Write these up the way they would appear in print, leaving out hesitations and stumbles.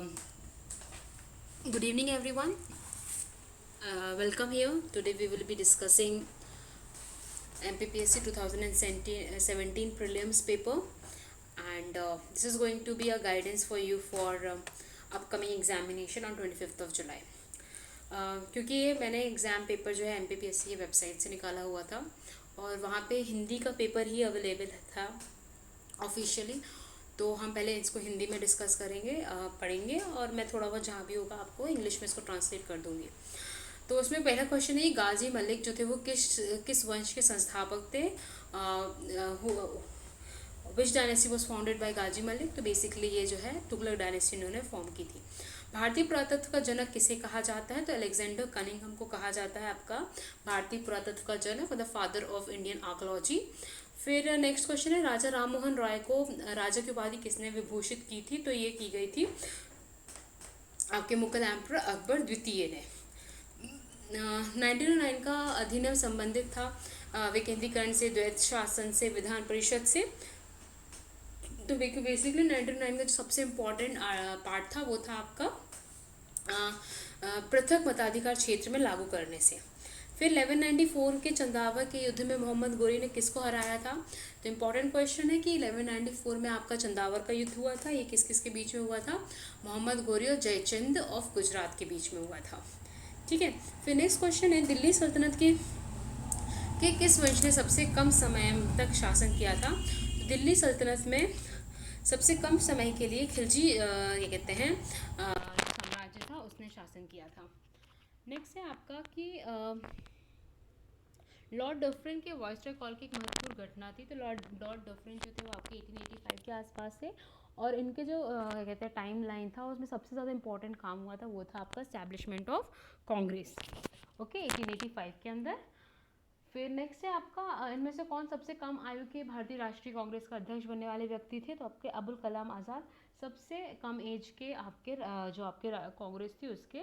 Good evening, everyone. Welcome here. Today we will be discussing MPPSC 2017 prelims paper, and this is going to be a guidance for you for upcoming examination on 25th of July. क्योंकि ये मैंने exam paper जो है MPPSC की website से निकाला हुआ था और वहाँ पे हिंदी का पेपर ही अवेलेबल था ऑफिशियली। तो हम पहले इसको हिंदी में डिस्कस करेंगे, पढ़ेंगे, और मैं थोड़ा बहुत जहाँ भी होगा आपको इंग्लिश में इसको ट्रांसलेट कर दूँगी। तो उसमें पहला क्वेश्चन है, गाजी मलिक जो थे वो किस किस वंश के संस्थापक थे? Which dynasty was founded by Ghazi Malik? तो बेसिकली ये जो है तुगलक डायनेस्टी इन्होंने फॉर्म की थी। भारतीय पुरातत्व का जनक किसे कहा जाता है? तो अलेक्जेंडर कनिंघम को कहा जाता है आपका भारतीय पुरातत्व का जनक, the father of Indian archaeology. फिर नेक्स्ट क्वेश्चन है, राजा राममोहन राय को राजा की उपाधि किसने विभूषित की थी? तो ये की गई थी आपके मुगल एम्पर अकबर द्वितीय ने। 1909 का अधिनियम संबंधित था विकेंद्रीकरण से, द्वैत शासन से, विधान परिषद से। तो बेसिकली 1909 का जो सबसे इम्पोर्टेंट पार्ट था वो था आपका पृथक मताधिकार क्षेत्र में लागू करने से। फिर 1194 के चंदावर के युद्ध में मोहम्मद गोरी ने किसको हराया था? तो इम्पॉर्टेंट क्वेश्चन है कि 1194 में आपका चंदावर का युद्ध हुआ था, ये किस किस के बीच में हुआ था? मोहम्मद गोरी और जयचंद ऑफ गुजरात के बीच में हुआ था। ठीक है। फिर नेक्स्ट क्वेश्चन है, दिल्ली सल्तनत के किस वंश ने सबसे कम समय तक शासन किया था? तो दिल्ली सल्तनत में सबसे कम समय के लिए खिलजी ये कहते हैं साम्राज्य था, उसने शासन किया था। नेक्स्ट है आपका कि लॉर्ड डफरिन के वॉइसरॉय कॉल की एक महत्वपूर्ण घटना थी। तो लॉर्ड डफरिन जो थे वो आपके 1885 के आसपास थे, और इनके जो कहते हैं टाइम लाइन था उसमें सबसे ज़्यादा इंपॉर्टेंट काम हुआ था वो था आपका एस्टैब्लिशमेंट ऑफ कांग्रेस, ओके, 1885 के अंदर। फिर नेक्स्ट है आपका इनमें से कौन सबसे कम आयु के भारतीय राष्ट्रीय कांग्रेस का अध्यक्ष बनने वाले व्यक्ति थे? तो आपके अबुल कलाम आज़ाद सबसे कम एज के आपके जो आपके कांग्रेस थी उसके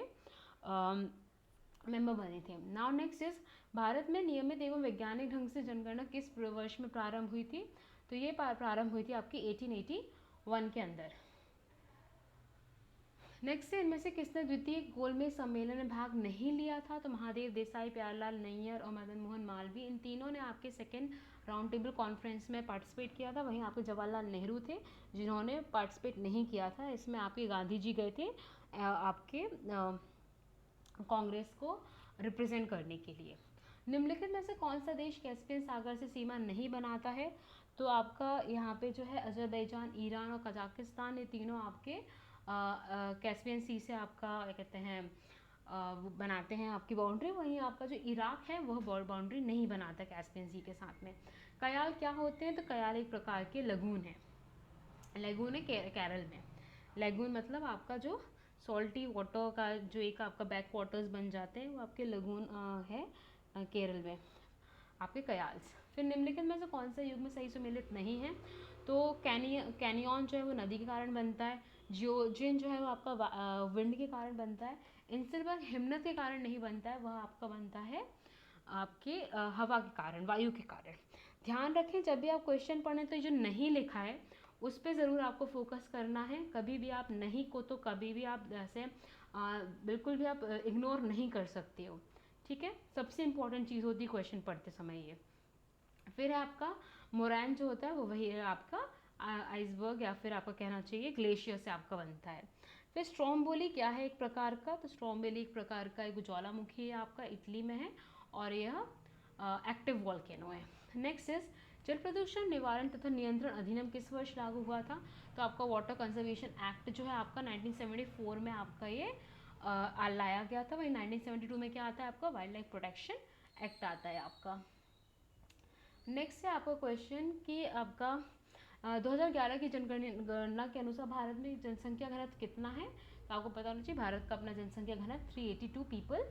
मेंबर बने थे। नाउ नेक्स्ट इज, भारत में नियमित एवं वैज्ञानिक ढंग से जनगणना किस वर्ष में प्रारंभ हुई थी? तो ये प्रारंभ हुई थी आपकी 1881 के अंदर। नेक्स्ट है, इनमें से किसने द्वितीय गोलमेज सम्मेलन में भाग नहीं लिया था? तो महादेव देसाई, प्यारलाल नैयर और मदन मोहन मालवीय, इन तीनों ने आपके सेकेंड राउंड टेबल कॉन्फ्रेंस में पार्टिसिपेट किया था। वहीं आपके जवाहरलाल नेहरू थे जिन्होंने पार्टिसिपेट नहीं किया था। इसमें आपके गांधी जी गए थे आपके कांग्रेस को रिप्रेजेंट करने के लिए। निम्नलिखित में से कौन सा देश कैस्पियन सागर से सीमा नहीं बनाता है? तो आपका यहाँ पे जो है अजरबैजान, ईरान और कजाकिस्तान, ये तीनों आपके कैस्पियन सी से आपका क्या कहते हैं वो बनाते हैं आपकी बाउंड्री। वहीं आपका जो इराक है वह बाउंड्री नहीं बनाता कैस्पियन सी के साथ में। कयाल क्या होते हैं? तो कयाल एक प्रकार के लगून है। लगून है केरल में। लगून मतलब आपका जो सॉल्टी वाटर का जो एक आपका बैक वाटर्स बन जाते हैं वो आपके लगून है केरल में आपके कयाल्स। फिर निम्नलिखित में से कौन सा युग में सही सुमेलित नहीं है? तो कैनियन जो है वो नदी के कारण बनता है। जियोजिन जो है वो आपका विंड के कारण बनता है। इंसलबर्ग हिमनद के कारण नहीं बनता है, वह आपका बनता है आपके हवा के कारण, वायु के कारण। ध्यान रखें जब भी आप क्वेश्चन पढ़ें तो जो नहीं लिखा है उस पर ज़रूर आपको फोकस करना है। कभी भी आप नहीं को तो कभी भी आप ऐसे बिल्कुल भी आप इग्नोर नहीं कर सकते हो। ठीक है, सबसे इंपॉर्टेंट चीज़ होती है क्वेश्चन पढ़ते समय ये। फिर है आपका मोरैन जो होता है वो वही है आपका आइसबर्ग या फिर आपका कहना चाहिए ग्लेशियर से आपका बनता है। फिर स्ट्रोम्बोली क्या है एक प्रकार का? तो स्ट्रोम्बोली एक प्रकार का एक ज्वालामुखी है आपका, इटली में है, और यह एक्टिव वॉल्केनो है। नेक्स्ट इज, जल प्रदूषण निवारण तथा नियंत्रण अधिनियम किस वर्ष लागू हुआ था? तो आपका वाटर कंजर्वेशन एक्ट जो है आपका 1974 में आपका ये लाया गया था। वही 1972 में क्या आता है आपका वाइल्ड लाइफ प्रोटेक्शन एक्ट आता है आपका। नेक्स्ट है आपका क्वेश्चन कि आपका 2011 की जनगणना के अनुसार भारत में जनसंख्या घनत्व कितना है? तो आपको पता होना चाहिए भारत का अपना जनसंख्या घनत्व 382 पीपल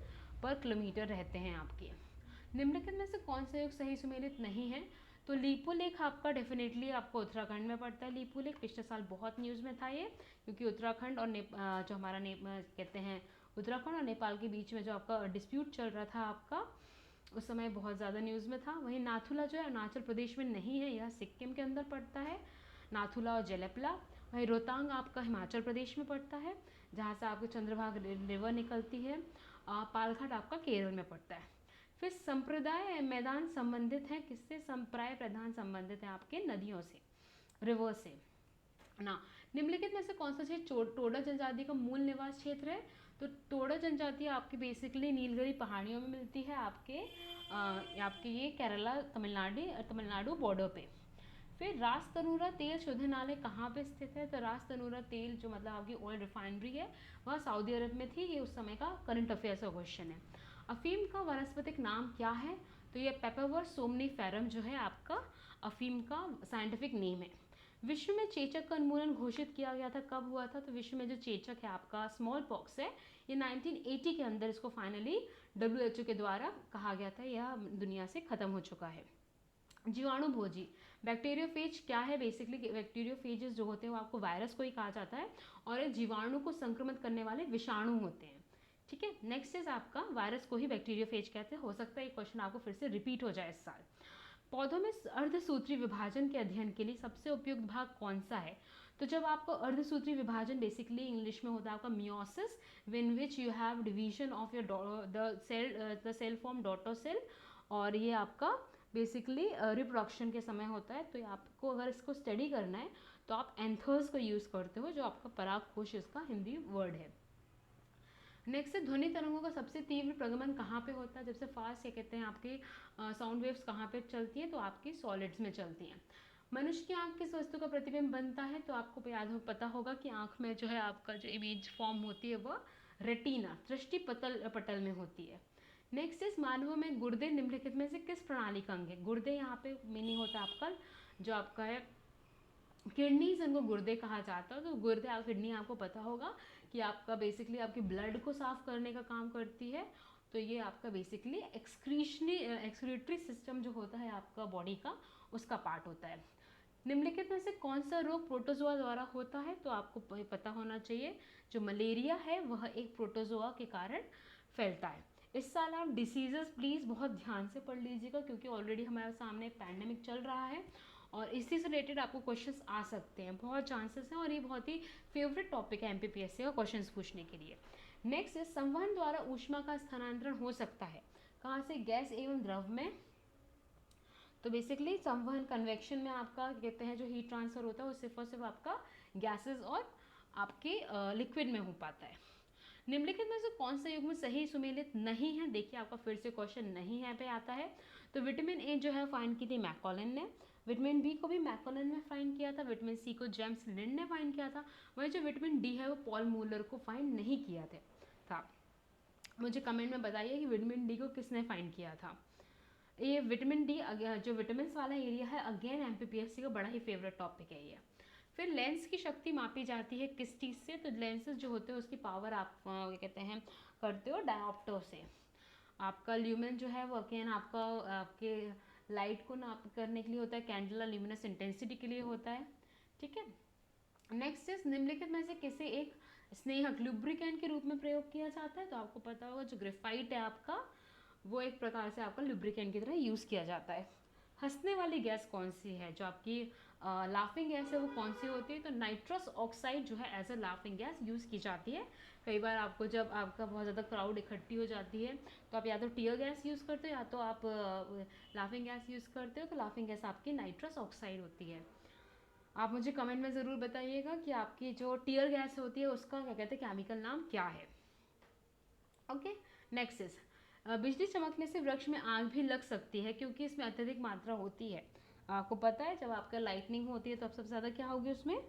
पर किलोमीटर रहते हैं आपके। निम्नलिखित में से कौन सा योग सही सुमेलित नहीं है? तो लीपू लेक आपका डेफिनेटली आपको उत्तराखंड में पड़ता है। लीपू लेक पिछले साल बहुत न्यूज़ में था ये, क्योंकि उत्तराखंड और जो हमारा कहते हैं उत्तराखंड और नेपाल के बीच में जो आपका डिस्प्यूट चल रहा था आपका, उस समय बहुत ज़्यादा न्यूज़ में था। वहीं नाथुला जो है अरुणाचल प्रदेश में नहीं है, यह सिक्किम के अंदर पड़ता है, नाथुला और जेलेपला। भाई रोहतांग आपका हिमाचल प्रदेश में पड़ता है, जहाँ से आपकी चंद्रभागा रिवर निकलती है। पालघाट आपका केरल में पड़ता है। फिर संप्रदाय मैदान संबंधित है किससे? संप्राय प्रधान संबंधित है आपके नदियों से, रिवर से ना। निम्नलिखित में से कौन सा क्षेत्र टोडा जनजाति का मूल निवास क्षेत्र है? तो टोडा जनजाति आपकी बेसिकली नीलगिरी पहाड़ियों में मिलती है, आपके ये केरला तमिलनाडु बॉर्डर पे। फिर रास तनूरा तेल शोधनालय कहाँ पे स्थित है? तो रास तनूरा तेल जो मतलब आपकी ऑयल रिफाइनरी है वह सऊदी अरब में थी। ये उस समय का करंट अफेयर्स का क्वेश्चन है। अफीम का वानस्पतिक नाम क्या है? तो ये पेपरवर्स सोमनीफेरम जो है आपका अफीम का साइंटिफिक नेम है। विश्व में चेचक का उन्मूलन घोषित किया गया था, कब हुआ था? तो विश्व में जो चेचक है आपका स्मॉल पॉक्स है, ये 1980 के अंदर इसको फाइनली WHO के द्वारा कहा गया था यह दुनिया से खत्म हो चुका है। जीवाणु भोजी बैक्टीरियोफेज क्या है? बेसिकली बैक्टीरियोफेजेस जो होते हैं वो आपको वायरस को ही कहा जाता है और ये जीवाणु को संक्रमित करने वाले विषाणु होते हैं। ठीक है, नेक्स्ट इज आपका वायरस को ही बैक्टीरियोफेज कहते हैं। हो सकता है ये क्वेश्चन आपको फिर से रिपीट हो जाए इस साल। पौधों में अर्धसूत्री विभाजन के अध्ययन के लिए सबसे उपयुक्त भाग कौन सा है? तो जब आपको अर्धसूत्री विभाजन बेसिकली इंग्लिश में होता है आपका meiosis, in which you have division of your the cell form daughter cell, और ये आपका बेसिकली रिप्रोडक्शन के समय होता है। तो आपको अगर इसको स्टडी करना है तो आप एंथर्स का यूज़ करते हो, जो आपका परागकोश इसका हिंदी वर्ड है। नेक्स्ट है ध्वनि तरंगों का सबसे तीव्र प्रगमन कहाँ पे होता है? जब से फास्ट क्या कहते हैं आपकी साउंड वेव्स कहाँ पे चलती हैं? तो आपकी सॉलिड्स में चलती हैं। मनुष्य की आंख किस वस्तु का प्रतिबिंब बनता है? तो आपको पता होगा कि आंख में जो है आपका जो इमेज फॉर्म होती है वह रेटिना दृष्टि पटल में होती है। नेक्स्ट इज मानवों में गुर्दे निम्नलिखित में से किस प्रणाली का अंग है? गुर्दे यहाँ पे मीनिंग होता है आपका जो आपका है किडनीज, इनको गुर्दे कहा जाता है। तो गुर्दे किडनी आपको पता होगा कि आपका बेसिकली आपकी ब्लड को साफ करने का काम करती है। तो ये आपका बेसिकली एक्सक्रीटरी सिस्टम जो होता है आपका बॉडी का, उसका पार्ट होता है। निम्नलिखित में से कौन सा रोग प्रोटोजोआ द्वारा होता है? तो आपको पता होना चाहिए जो मलेरिया है वह एक प्रोटोजोआ के कारण फैलता है। इस साल आप डिसीजेस प्लीज़ बहुत ध्यान से पढ़ लीजिएगा, क्योंकि ऑलरेडी हमारे सामने एक पैंडेमिक चल रहा है और इसी से रिलेटेड आपको क्वेश्चंस आ सकते हैं, बहुत चांसेस हैं, और ये बहुत ही फेवरेट टॉपिक है MPPSC का क्वेश्चंस पूछने के लिए। नेक्स्ट है संवहन द्वारा ऊष्मा का स्थानांतरण हो सकता है कहाँ से? गैस एवं द्रव में। तो बेसिकली संवहन कन्वेक्शन में आपका कहते हैं जो हीट ट्रांसफर होता है वो सिर्फ और सिर्फ आपका गैसेस और आपके लिक्विड में हो पाता है। निम्नलिखित में से कौन सा युग्म सही सुमेलित नहीं है? देखिए आपका फिर से क्वेश्चन नहीं है पे आता है। तो विटामिन ए जो है फाइंड की थी मैकॉलन ने, विटामिन बी को भी मैकॉलन ने फाइंड किया था, विटामिन सी को जेम्स लिंड ने फाइंड किया था, वहीं जो विटामिन डी है वो पॉल मूलर को फाइंड नहीं किया था। मुझे कमेंट में बताइए कि विटामिन डी को किसने फाइंड किया था। ये विटामिन डी जो विटामिन वाला एरिया है अगेन MPPSC का बड़ा ही फेवरेट टॉपिक है ये। फिर लेंस की शक्ति मापी जाती है किस चीज़ से? तो लेंसेज जो होते हैं उसकी पावर आप क्या कहते हैं करते हो डायोप्टर से। आपका ल्यूमेन जो है वो अगेन आपके लाइट को नाप करने के लिए होता है, कैंडुला ल्यूमिनस इंटेंसिटी के लिए होता है। ठीक है, नेक्स्ट इज निम्नलिखित में से किसे एक स्नेहक लुब्रिकेंट के रूप में प्रयोग किया जाता है? तो आपको पता होगा जो ग्रेफाइट है आपका वो एक प्रकार से आपका लुब्रिकेंट की तरह यूज़ किया जाता है। हंसने वाली गैस कौन सी है? जो आपकी लाफिंग गैस है वो कौन सी होती है? तो नाइट्रस ऑक्साइड जो है as a laughing gas use की जाती है। कई बार आपको जब आपका बहुत ज़्यादा क्राउड इकट्ठी हो जाती है तो आप या तो टीयर गैस यूज़ करते हो या तो आप लाफिंग गैस यूज़ करते हो। तो लाफिंग गैस आपकी नाइट्रस ऑक्साइड होती है। आप मुझे कमेंट में ज़रूर बताइएगा कि आपकी जो टीयर गैस होती है उसका क्या कहते हैं केमिकल नाम क्या है। ओके, नेक्स्ट इज बिजली चमकने से वृक्ष में आग भी लग सकती है क्योंकि इसमें अत्यधिक मात्रा होती है। आपको पता है जब आपका लाइटनिंग होती है तो अब सबसे ज़्यादा क्या होगी उसमें?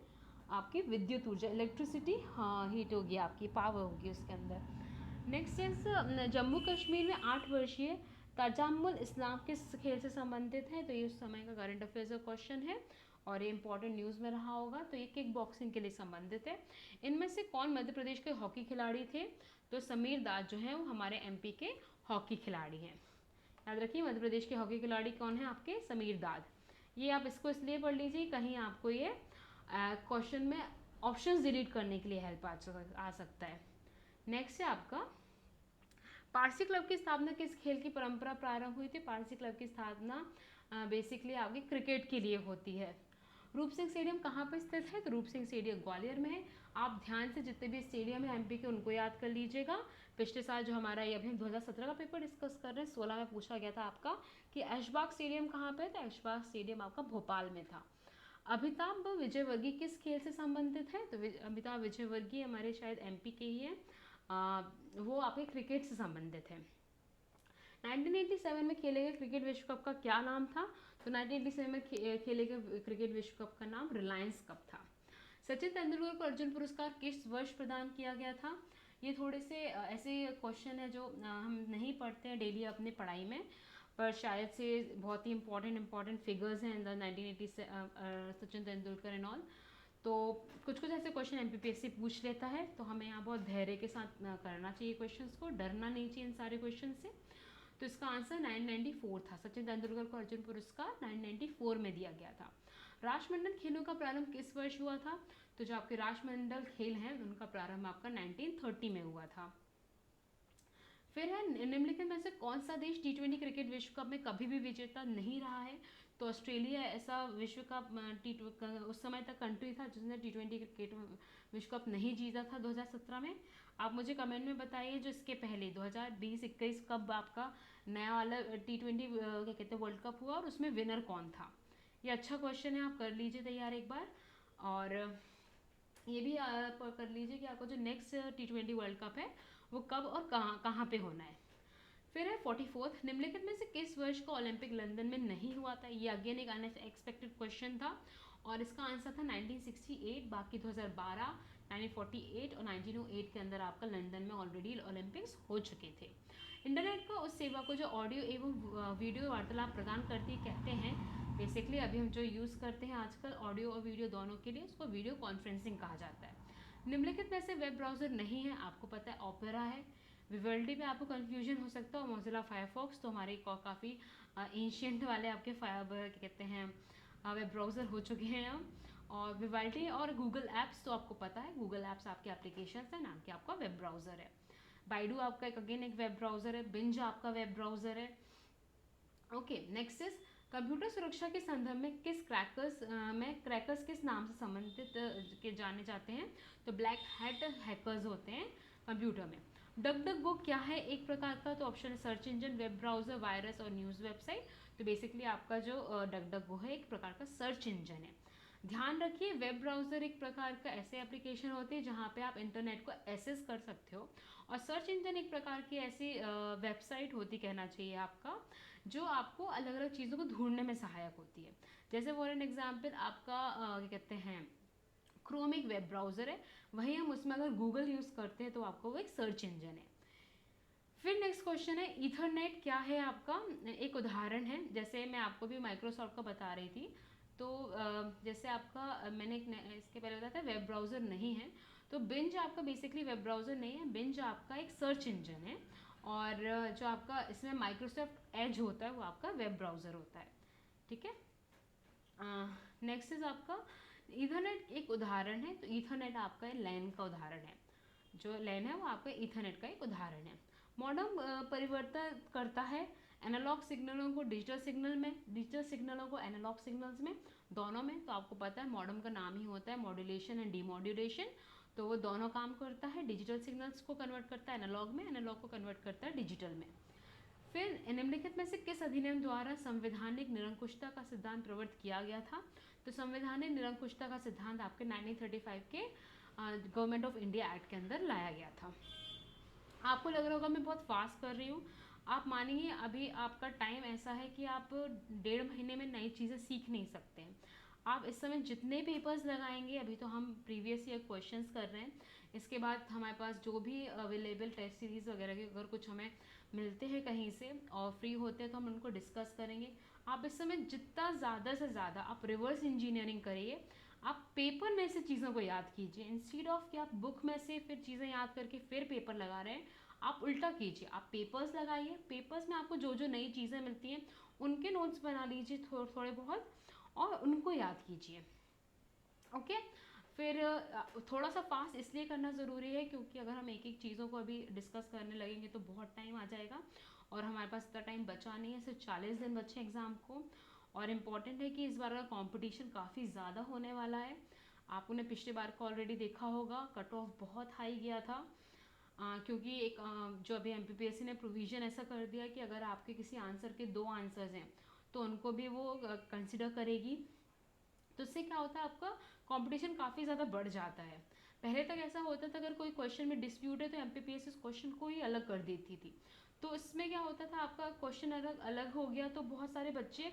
आपकी विद्युत ऊर्जा, इलेक्ट्रिसिटी, हाँ हीट होगी, आपकी पावर होगी उसके अंदर। नेक्स्ट इज जम्मू कश्मीर में 8 वर्षीय तजामुल इस्लाम किस खेल से संबंधित है? तो ये उस समय का करंट अफेयर्स का क्वेश्चन है और ये इंपॉर्टेंट न्यूज़ में रहा होगा। तो ये किक बॉक्सिंग के लिए संबंधित है। इनमें से कौन मध्य प्रदेश के हॉकी खिलाड़ी थे? तो समीर दास जो है वो हमारे MP के हॉकी खिलाड़ी हैं। याद रखिए मध्य प्रदेश के हॉकी खिलाड़ी कौन है आपके? समीर दास। ये आप इसको इसलिए पढ़ लीजिए कहीं आपको ये क्वेश्चन में ऑप्शंस डिलीट करने के लिए हेल्प आ सकता है। नेक्स्ट है आपका पारसी क्लब की स्थापना किस खेल की परंपरा प्रारंभ हुई थी? पारसी क्लब की स्थापना बेसिकली आपकी क्रिकेट के लिए होती है। रूप सिंह स्टेडियम कहाँ पर स्थित है? तो रूप सिंह स्टेडियम ग्वालियर में है। आप ध्यान से जितने भी स्टेडियम है एमपी के उनको याद कर लीजिएगा। पिछले साल जो हमारा ये अभी हम 2017 का पेपर डिस्कस कर रहे हैं, 16 में पूछा गया था आपका कि ऐशबाग स्टेडियम कहाँ पे है? तो ऐशबाग स्टेडियम आपका भोपाल में था। अमिताभ विजयवर्गीय किस खेल से संबंधित है? तो अमिताभ विजयवर्गीय हमारे शायद एमपी के ही हैं। वो आपके क्रिकेट से संबंधित है। 1987 में खेले गए क्रिकेट विश्व कप का क्या नाम था? तो 1987 में खेले गए क्रिकेट विश्व कप का नाम रिलायंस कप था। सचिन तेंदुलकर को अर्जुन पुरस्कार किस वर्ष प्रदान किया गया था? ये थोड़े से ऐसे क्वेश्चन है जो हम नहीं पढ़ते हैं डेली अपने पढ़ाई में, पर शायद से बहुत ही इंपॉर्टेंट फिगर्स हैं इन द 1980 से सचिन तेंदुलकर एंड ऑल। तो कुछ ऐसे क्वेश्चन एमपीपीएससी पूछ लेता है, तो हमें यहाँ बहुत धैर्य के साथ करना चाहिए क्वेश्चंस को, डरना नहीं चाहिए इन सारे क्वेश्चन से। तो इसका आंसर 1994 था। सचिन तेंदुलकर को अर्जुन पुरस्कार 1994 में दिया गया था। राष्ट्रमंडल खेलों का प्रारंभ किस वर्ष हुआ था? तो जो आपके राष्ट्रमंडल खेल हैं उनका प्रारंभ आपका 1930 में हुआ था। फिर है निम्नलिखित में से कौन सा देश T20 क्रिकेट विश्व कप में कभी भी विजेता नहीं रहा है? तो ऑस्ट्रेलिया ऐसा विश्व कप उस समय तक कंट्री था जिसने T20 क्रिकेट विश्व कप नहीं जीता था 2017 में। आप मुझे कमेंट में बताइए जो इसके पहले 2020-21 कब आपका नया वाला T20 क्या कहते हैं वर्ल्ड कप हुआ और उसमें विनर कौन था? ये अच्छा क्वेश्चन है, आप कर लीजिए तैयार एक बार। और ये भी आप कर लीजिए कि आपको जो नेक्स्ट T20 वर्ल्ड कप है वो कब और कहाँ पे होना है। फिर है 44th, निम्नलिखित में से किस वर्ष का ओलंपिक लंदन में नहीं हुआ था? ये अगेन एक अनएक्सपेक्टेड क्वेश्चन था और इसका आंसर था 1968। बाकी 2012, 1948 और 1908 के अंदर आपका लंदन में ऑलरेडी ओलंपिक्स हो चुके थे। इंटरनेट का उस सेवा को जो ऑडियो एवं वीडियो वार्तालाप प्रदान करती कहते हैं, बेसिकली अभी हम जो यूज़ करते हैं आजकल ऑडियो और वीडियो दोनों के लिए, उसको वीडियो कॉन्फ्रेंसिंग कहा जाता है। निम्नलिखित में से वेब ब्राउज़र नहीं है, आपको पता है ओपेरा है। विवर्ल्डी पे आपको कन्फ्यूजन हो सकता है, मोजिला फायरफॉक्स तो हमारे काफ़ी एंशियंट वाले आपके क्या कहते हैं वेब ब्राउज़र हो चुके हैं अब। और विवाल्टी और गूगल ऐप्स तो आपको पता है, गूगल ऐप्स आपके एप्लीकेशन है ना कि आपका वेब ब्राउज़र है। बाइडू आपका अगेन एक वेब ब्राउज़र है। बिंज आपका वेब ब्राउज़र है। ओके, नेक्स्ट इज कंप्यूटर सुरक्षा के संदर्भ में क्रैकर्स किस नाम से संबंधित के जाने जाते हैं? तो ब्लैक हैट हैकर्स होते हैं कंप्यूटर में। डक डक गो क्या है एक प्रकार का? तो ऑप्शन है search engine, web browser, virus और न्यूज़ वेबसाइट। तो बेसिकली आपका जो डक डक गो है एक प्रकार का सर्च इंजन है। ध्यान रखिए वेब ब्राउज़र एक प्रकार का ऐसे एप्लीकेशन होते हैं जहाँ पे आप इंटरनेट को एक्सेस कर सकते हो, और सर्च इंजन एक प्रकार की ऐसी वेबसाइट होती कहना चाहिए आपका, जो आपको अलग अलग चीज़ों को ढूंढने में सहायक होती है। जैसे फॉर एन एग्जाम्पल आपका क्या कहते हैं क्रोम एक वेब ब्राउज़र है, वहीं हम उसमें अगर गूगल यूज़ करते हैं तो आपको वो एक सर्च इंजन है। फिर नेक्स्ट क्वेश्चन है ईथरनेट क्या है आपका? एक उदाहरण है, जैसे मैं आपको भी माइक्रोसॉफ्ट का बता रही थी। तो जैसे आपका मैंने इसके पहले बताया था वेब ब्राउज़र नहीं है, तो बिंज आपका बेसिकली वेब ब्राउज़र नहीं है, बिंज आपका एक सर्च इंजन है। और जो आपका इसमें माइक्रोसॉफ्ट एज होता है वो आपका वेब ब्राउज़र होता है। ठीक है, नेक्स्ट इज आपका ईथरनेट एक उदाहरण है, तो ईथरनेट आपका लैन का उदाहरण है। जो लैन है वो आपका ईथरनेट का एक उदाहरण है। मॉडर्न परिवर्तन करता है एनालॉग सिग्नलों को डिजिटल सिग्नल में, डिजिटल सिग्नलों को एनालॉग सिग्नल्स में, दोनों में। तो आपको पता है मॉडर्न का नाम ही होता है मॉड्यूलेशन एंड डीमॉड्यूलेशन, तो वो दोनों काम करता है। डिजिटल सिग्नल्स को कन्वर्ट करता है एनालॉग में, एनालॉग को कन्वर्ट करता है डिजिटल में। फिर निम्नलिखित में से किस अधिनियम द्वारा संवैधानिक निरंकुशता का सिद्धांत प्रवर्तित किया गया था? तो संवैधानिक निरंकुशता का सिद्धांत आपके 1935 के गवर्नमेंट ऑफ इंडिया एक्ट के अंदर लाया गया था। आपको लग रहा होगा मैं बहुत फास्ट कर रही हूँ, आप मानिए अभी आपका टाइम ऐसा है कि आप 1.5 महीने में नई चीज़ें सीख नहीं सकते हैं। आप इस समय जितने पेपर्स लगाएंगे, अभी तो हम प्रीवियस ईयर क्वेश्चंस कर रहे हैं, इसके बाद हमारे पास जो भी अवेलेबल टेस्ट सीरीज़ वगैरह के अगर कुछ हमें मिलते हैं कहीं से और फ्री होते हैं तो हम उनको डिस्कस करेंगे। आप इस समय जितना ज़्यादा से ज़्यादा आप रिवर्स इंजीनियरिंग करिए, आप पेपर में से चीज़ों को याद कीजिए, इंस्टीड ऑफ कि आप बुक में से फिर चीज़ें याद करके फिर पेपर लगा रहे हैं, आप उल्टा कीजिए, आप पेपर्स लगाइए, पेपर्स में आपको जो जो नई चीज़ें मिलती हैं उनके नोट्स बना लीजिए थोड़े बहुत और उनको याद कीजिए। ओके, फिर थोड़ा सा फास्ट इसलिए करना ज़रूरी है क्योंकि अगर हम एक एक चीज़ों को अभी डिस्कस करने लगेंगे तो बहुत टाइम आ जाएगा और हमारे पास इतना टाइम बचा नहीं है, सिर्फ 40 दिन बचे एग्ज़ाम को। और इम्पॉर्टेंट है कि इस बार का कॉम्पिटिशन काफ़ी ज़्यादा होने वाला है। आपको ने पिछले बार का ऑलरेडी देखा होगा, कट ऑफ बहुत हाई गया था। क्योंकि एक जो अभी MPPSC ने प्रोविज़न ऐसा कर दिया कि अगर आपके किसी आंसर के 2 आंसर्स हैं तो उनको भी वो कंसिडर करेगी। तो इससे क्या होता है, आपका कंपटीशन काफ़ी ज़्यादा बढ़ जाता है। पहले तक ऐसा होता था अगर कोई क्वेश्चन में डिस्प्यूट है तो MPPSC उस क्वेश्चन को ही अलग कर देती थी। तो इसमें क्या होता था, आपका क्वेश्चन अलग अलग हो गया तो बहुत सारे बच्चे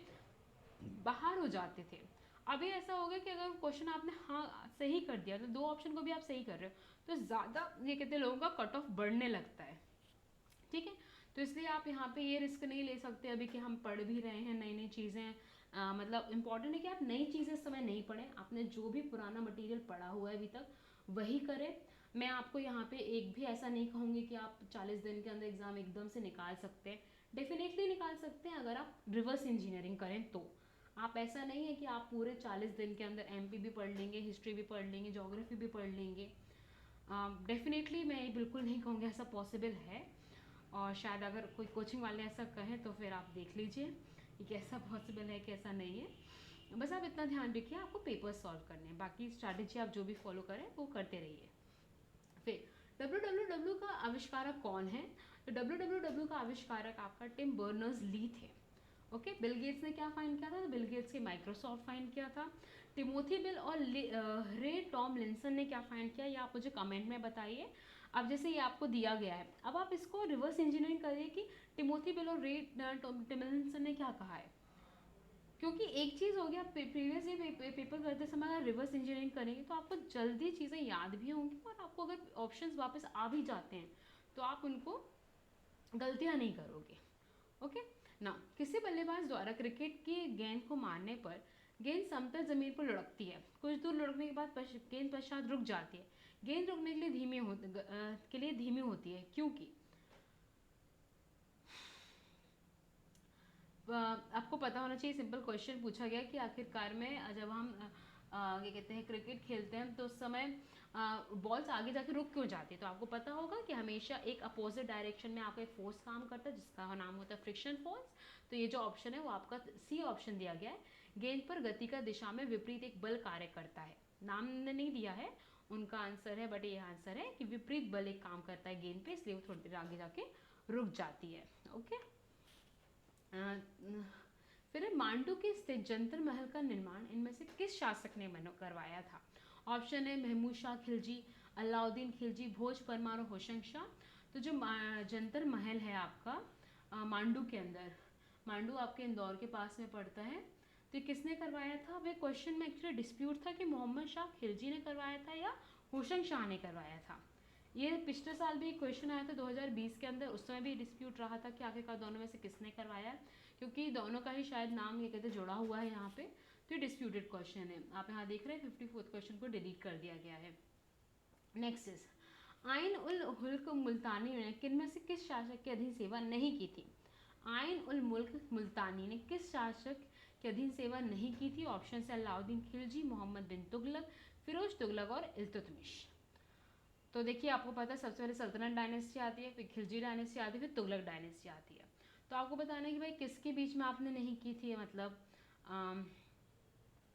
बाहर हो जाते थे। अभी ऐसा हो गया कि अगर क्वेश्चन आपने हाँ सही कर दिया तो 2 ऑप्शन को भी आप सही कर रहे हो तो ज़्यादा ये कहते हैं लोगों का कट ऑफ बढ़ने लगता है। ठीक है, तो इसलिए आप यहाँ पे ये रिस्क नहीं ले सकते अभी कि हम पढ़ भी रहे हैं नई नई चीज़ें। मतलब इम्पॉर्टेंट है कि आप नई चीज़ें इस समय नहीं पढ़ें, आपने जो भी पुराना मटेरियल पढ़ा हुआ है अभी तक वही करें। मैं आपको यहाँ पे एक भी ऐसा नहीं कहूँगी कि आप 40 दिन के अंदर एग्ज़ाम एकदम से निकाल सकते हैं। डेफिनेटली निकाल सकते हैं अगर आप रिवर्स इंजीनियरिंग करें तो। आप ऐसा नहीं है कि आप पूरे 40 दिन के अंदर MP भी पढ़ लेंगे, हिस्ट्री भी पढ़ लेंगे, जोग्राफी भी पढ़ लेंगे। डेफिनेटली मैं ये बिल्कुल नहीं कहूँगी ऐसा पॉसिबल है। और शायद अगर कोई कोचिंग वाले ऐसा कहें तो फिर आप देख लीजिए कि कैसा पॉसिबल है कैसा नहीं है। बस आप इतना ध्यान रखिए आपको पेपर सॉल्व करने हैं, बाकी स्ट्रैटेजी आप जो भी फॉलो करें वो करते रहिए। फिर WWW का आविष्कारक कौन है? तो WWW का आविष्कारक आपका टिम बर्नर्स ली थे। ओके, बिल गेट्स ने क्या फाइंड किया था? तो बिल गेट्स के माइक्रोसॉफ्ट फाइंड किया था। टिमोथी बिल और रे टॉमलिंसन ने क्या फाइंड किया, ये आप मुझे कमेंट में बताइए। अब जैसे ये आपको दिया गया है, अब आप इसको रिवर्स इंजीनियरिंग करिए कि टिमोथी बिल और रे टॉमलिंसन ने क्या कहा है। क्योंकि एक चीज़ हो गया, प्रीवियस ये पेपर करते समय अगर रिवर्स इंजीनियरिंग करेंगे तो आपको जल्दी चीज़ें याद भी होंगी और आपको अगर ऑप्शंस वापस आ भी जाते हैं तो आप उनको गलतियाँ नहीं करोगे। ओके ना, किसी बल्लेबाज द्वारा क्रिकेट की गेंद को मारने पर गेंद समतल जमीन पर लुढ़कती है, कुछ दूर लुढ़कने के बाद गेंद पश्चात रुक जाती है। गेंद रुकने के लिए धीमी होती है क्योंकि आपको पता होना चाहिए, सिंपल क्वेश्चन पूछा गया कि आखिरकार में जब हम क्या कहते हैं क्रिकेट खेलते हैं तो उस समय बॉल्स आगे जाके रुक क्यों जाती है। तो आपको पता होगा कि हमेशा एक अपोजिट डायरेक्शन में आपका एक फोर्स काम करता है जिसका नाम होता है फ्रिक्शन फोर्स। तो ये जो ऑप्शन है वो आपका C ऑप्शन दिया गया है। गेंद पर गति का दिशा में विपरीत एक बल कार्य करता है, नाम ने नहीं दिया है उनका आंसर है, बट ये आंसर है कि विपरीत बल एक काम करता है गेंद पे, इसलिए वो थोड़ी देर आगे जाके रुक जाती है। ओके, फिर मांडू के स्थित जंतर महल का निर्माण इनमें से किस शासक ने करवाया था? ऑप्शन है महमूद शाह खिलजी, अलाउद्दीन खिलजी, भोज परमार और होशंग शाह। तो जो जंतर महल है आपका मांडू के अंदर, मांडू आपके इंदौर के पास में पड़ता है, तो किसने करवाया था? वे क्वेश्चन में एक्चुअली डिस्प्यूट था कि मोहम्मद शाह खिलजी ने करवाया था या होशंग शाह ने करवाया था। ये पिछले साल भी क्वेश्चन आया था 2020 के अंदर, उस समय भी डिस्प्यूट रहा था कि आखिरकार दोनों में से किसने करवाया है, क्योंकि दोनों का ही शायद नाम ये कहते जुड़ा हुआ है यहाँ पे, तो ये डिस्प्यूटेड क्वेश्चन है। आप यहाँ देख रहे हैं 54th क्वेश्चन को डिलीट कर दिया गया है। नेक्स्ट इज आइन उल हुल्क मुल्तानी ने किन में से किस शासक के अधीन सेवा नहीं की थी? आइन उल मुल्क मुल्तानी ने किस शासक के अधीन सेवा नहीं की थी? ऑप्शन है अलाउद्दीन खिलजी, मोहम्मद बिन तुगलक, फिरोज तुगलक और इल्तुतमिश। तो देखिए आपको पता है सबसे पहले सल्तनत डायनेस्टी आती है, फिर खिलजी डायनेस्टी आती है, फिर तुगलक डायनेस्टी आती है। तो आपको बताना है कि भाई किसके बीच में आपने नहीं की थी, मतलब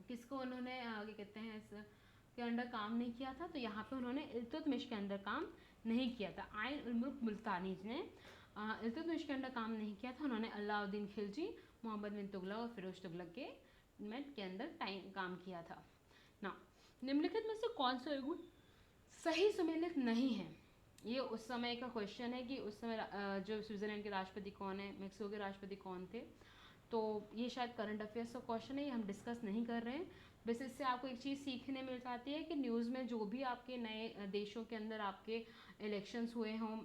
किसको उन्होंने आगे कहते हैं के अंडर काम नहीं किया था। तो यहाँ पे उन्होंने इल्तुतमिश के अंदर काम नहीं किया था। आइन उल मुल्क मुल्तानी ने इल्तुतमिश के अंदर काम नहीं किया था, उन्होंने अलाउद्दीन खिलजी, मोहम्मद बिन तुगलक और फिरोज तुगलक के अंदर काम किया था ना। निम्नलिखित में से कौन सा युग सही सुमेलित नहीं है? ये उस समय का क्वेश्चन है कि उस समय जो स्विट्जरलैंड के राष्ट्रपति कौन है, मेक्सिको के राष्ट्रपति कौन थे। तो ये शायद करंट अफेयर्स का क्वेश्चन है, ये हम डिस्कस नहीं कर रहे हैं। बस इससे आपको एक चीज़ सीखने मिल जाती है कि न्यूज़ में जो भी आपके नए देशों के अंदर आपके इलेक्शंस हुए हों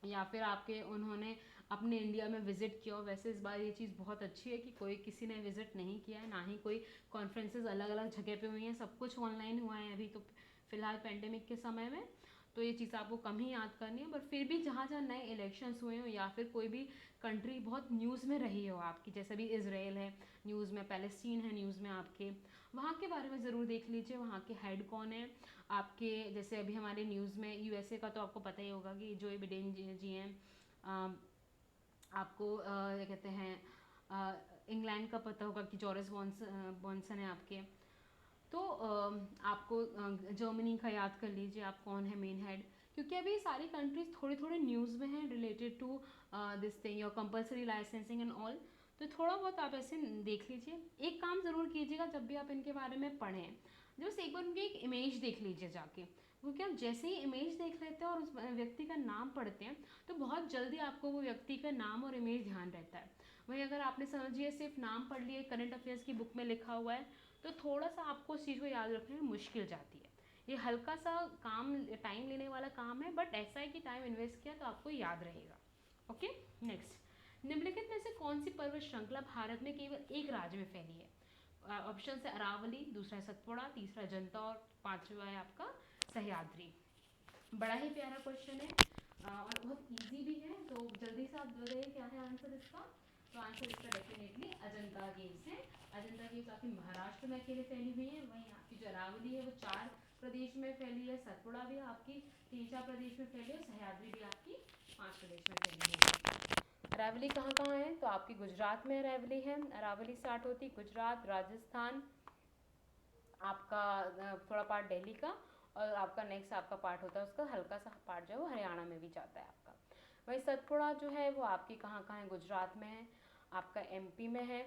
या फिर आपके उन्होंने अपने इंडिया में विजिट किया हो, वैसे इस बार ये चीज़ बहुत अच्छी है कि कोई किसी ने विजिट नहीं किया है, ना ही कोई कॉन्फ्रेंसेज अलग अलग जगह पे हुई हैं, सब कुछ ऑनलाइन हुआ है अभी तो फिलहाल पेंडेमिक के समय में। तो ये चीज़ आपको कम ही याद करनी है, बट फिर भी जहाँ जहाँ नए इलेक्शंस हुए हो या फिर कोई भी कंट्री बहुत न्यूज़ में रही हो आपकी, जैसे भी इसराइल है न्यूज़ में, पैलेस्टीन है न्यूज़ में आपके, वहाँ के बारे में ज़रूर देख लीजिए, वहाँ के हेड कौन है आपके। जैसे अभी हमारे न्यूज़ में USA का तो आपको पता ही होगा कि जो बिडेन जी हैं, आपको क्या कहते हैं इंग्लैंड का पता होगा कि जॉरिस बॉन्सन है आपके। तो आपको जर्मनी का याद कर लीजिए आप, कौन है मेन हेड, क्योंकि अभी सारी कंट्रीज थोड़ी थोड़ी न्यूज़ में हैं related to this thing your compulsory licensing and all. तो थोड़ा बहुत आप ऐसे देख लीजिए। एक काम ज़रूर कीजिएगा जब भी आप इनके बारे में पढ़ें, जब एक बार उनकी एक इमेज देख लीजिए जाके, क्योंकि आप जैसे ही इमेज देख लेते हैं और उस व्यक्ति का नाम पढ़ते हैं तो बहुत जल्दी आपको वो व्यक्ति का नाम और इमेज ध्यान रहता है। वहीं अगर आपने समझिए सिर्फ नाम पढ़ लिए, करंट अफेयर्स की बुक में लिखा हुआ है, तो थोड़ा सा आपको उस चीज़ को याद रखने में मुश्किल जाती है। ये हल्का सा काम, टाइम लेने वाला काम है, बट ऐसा है कि टाइम इन्वेस्ट किया तो आपको याद रहेगा। ओके, नेक्स्ट, निम्नलिखित में से कौन सी पर्वत श्रृंखला भारत में केवल एक राज्य में फैली है? ऑप्शन है अरावली, दूसरा है सतपुड़ा, तीसरा अजंता और पांचवा है आपका सह्याद्री। बड़ा ही प्यारा क्वेश्चन है और बहुत इजी भी है, तो जल्दी से आप बताइए क्या है आंसर इसका। तो आंसर इसका डेफिनेटली अजंता केव्स है। अजंता केव्स आपकी महाराष्ट्र में अकेले फैली हुई है। वहीं आपकी जो अरावली है वो 4 प्रदेश में फैली है, सतपुड़ा भी आपकी 3-4 प्रदेश में फैली है, सह्याद्री भी आपकी 5 प्रदेश में फैली है। अरावली कहाँ कहाँ है? तो आपकी गुजरात में अरावली है। अरावली स्टार्ट होती गुजरात, राजस्थान, आपका थोड़ा पार्ट दिल्ली का, और आपका नेक्स्ट आपका पार्ट होता है उसका हल्का सा पार्ट जो है वो हरियाणा में भी जाता है आपका। वही सतपुड़ा जो है वो आपकी कहाँ कहाँ है? गुजरात में है, आपका एमपी में है,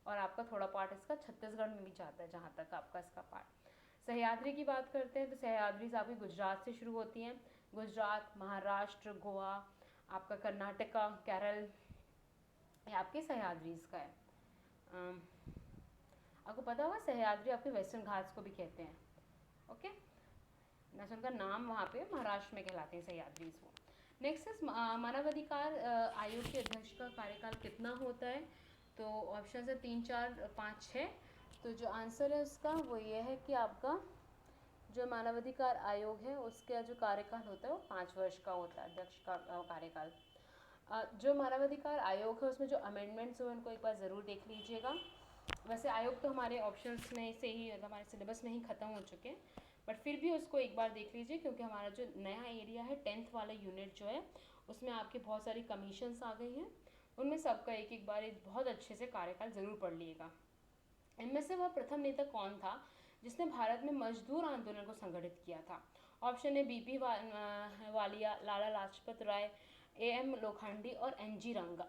और आपका थोड़ा पार्ट इसका छत्तीसगढ़ में भी जाता है जहाँ तक आपका इसका पार्ट। सह्याद्री की बात करते हैं तो सह्याद्री आपकी गुजरात से शुरू होती हैं। गुजरात, महाराष्ट्र, गोवा, आपका कर्नाटका, केरल, ये आपके सह्याद्रीज का है। आपको पता होगा सह्याद्री आपके वेस्टर्न घाट्स को भी कहते हैं। ओके, वैसे उनका नाम वहाँ पे महाराष्ट्र में कहलाते हैं सह्याद्रीज वो। नेक्स्ट इज मानवाधिकार आयोग के अध्यक्ष का कार्यकाल कितना होता है? तो ऑप्शन है 3, 4, 5, 6। तो जो आंसर है उसका वो ये है कि आपका जो मानवाधिकार आयोग है उसका जो कार्यकाल होता है वो 5 वर्ष का होता है, अध्यक्ष का कार्यकाल। जो मानवाधिकार आयोग है उसमें जो अमेंडमेंट्स हुए उनको एक बार ज़रूर देख लीजिएगा। वैसे आयोग तो हमारे ऑप्शंस में से ही, हमारे सिलेबस में ही ख़त्म हो चुके हैं, बट फिर भी उसको एक बार देख लीजिए, क्योंकि हमारा जो नया एरिया है 10th वाला यूनिट जो है उसमें आपके बहुत सारी कमीशंस आ गई हैं, उनमें सबका एक एक बार बहुत अच्छे से कार्यकाल ज़रूर पढ़ लीजिएगा। इनमें से वह प्रथम नेता कौन था जिसने भारत में मजदूर आंदोलन को संगठित किया था? ऑप्शन है बीपी वालिया, लाला लाजपत राय, एएम लोखंडी और एनजी रंगा।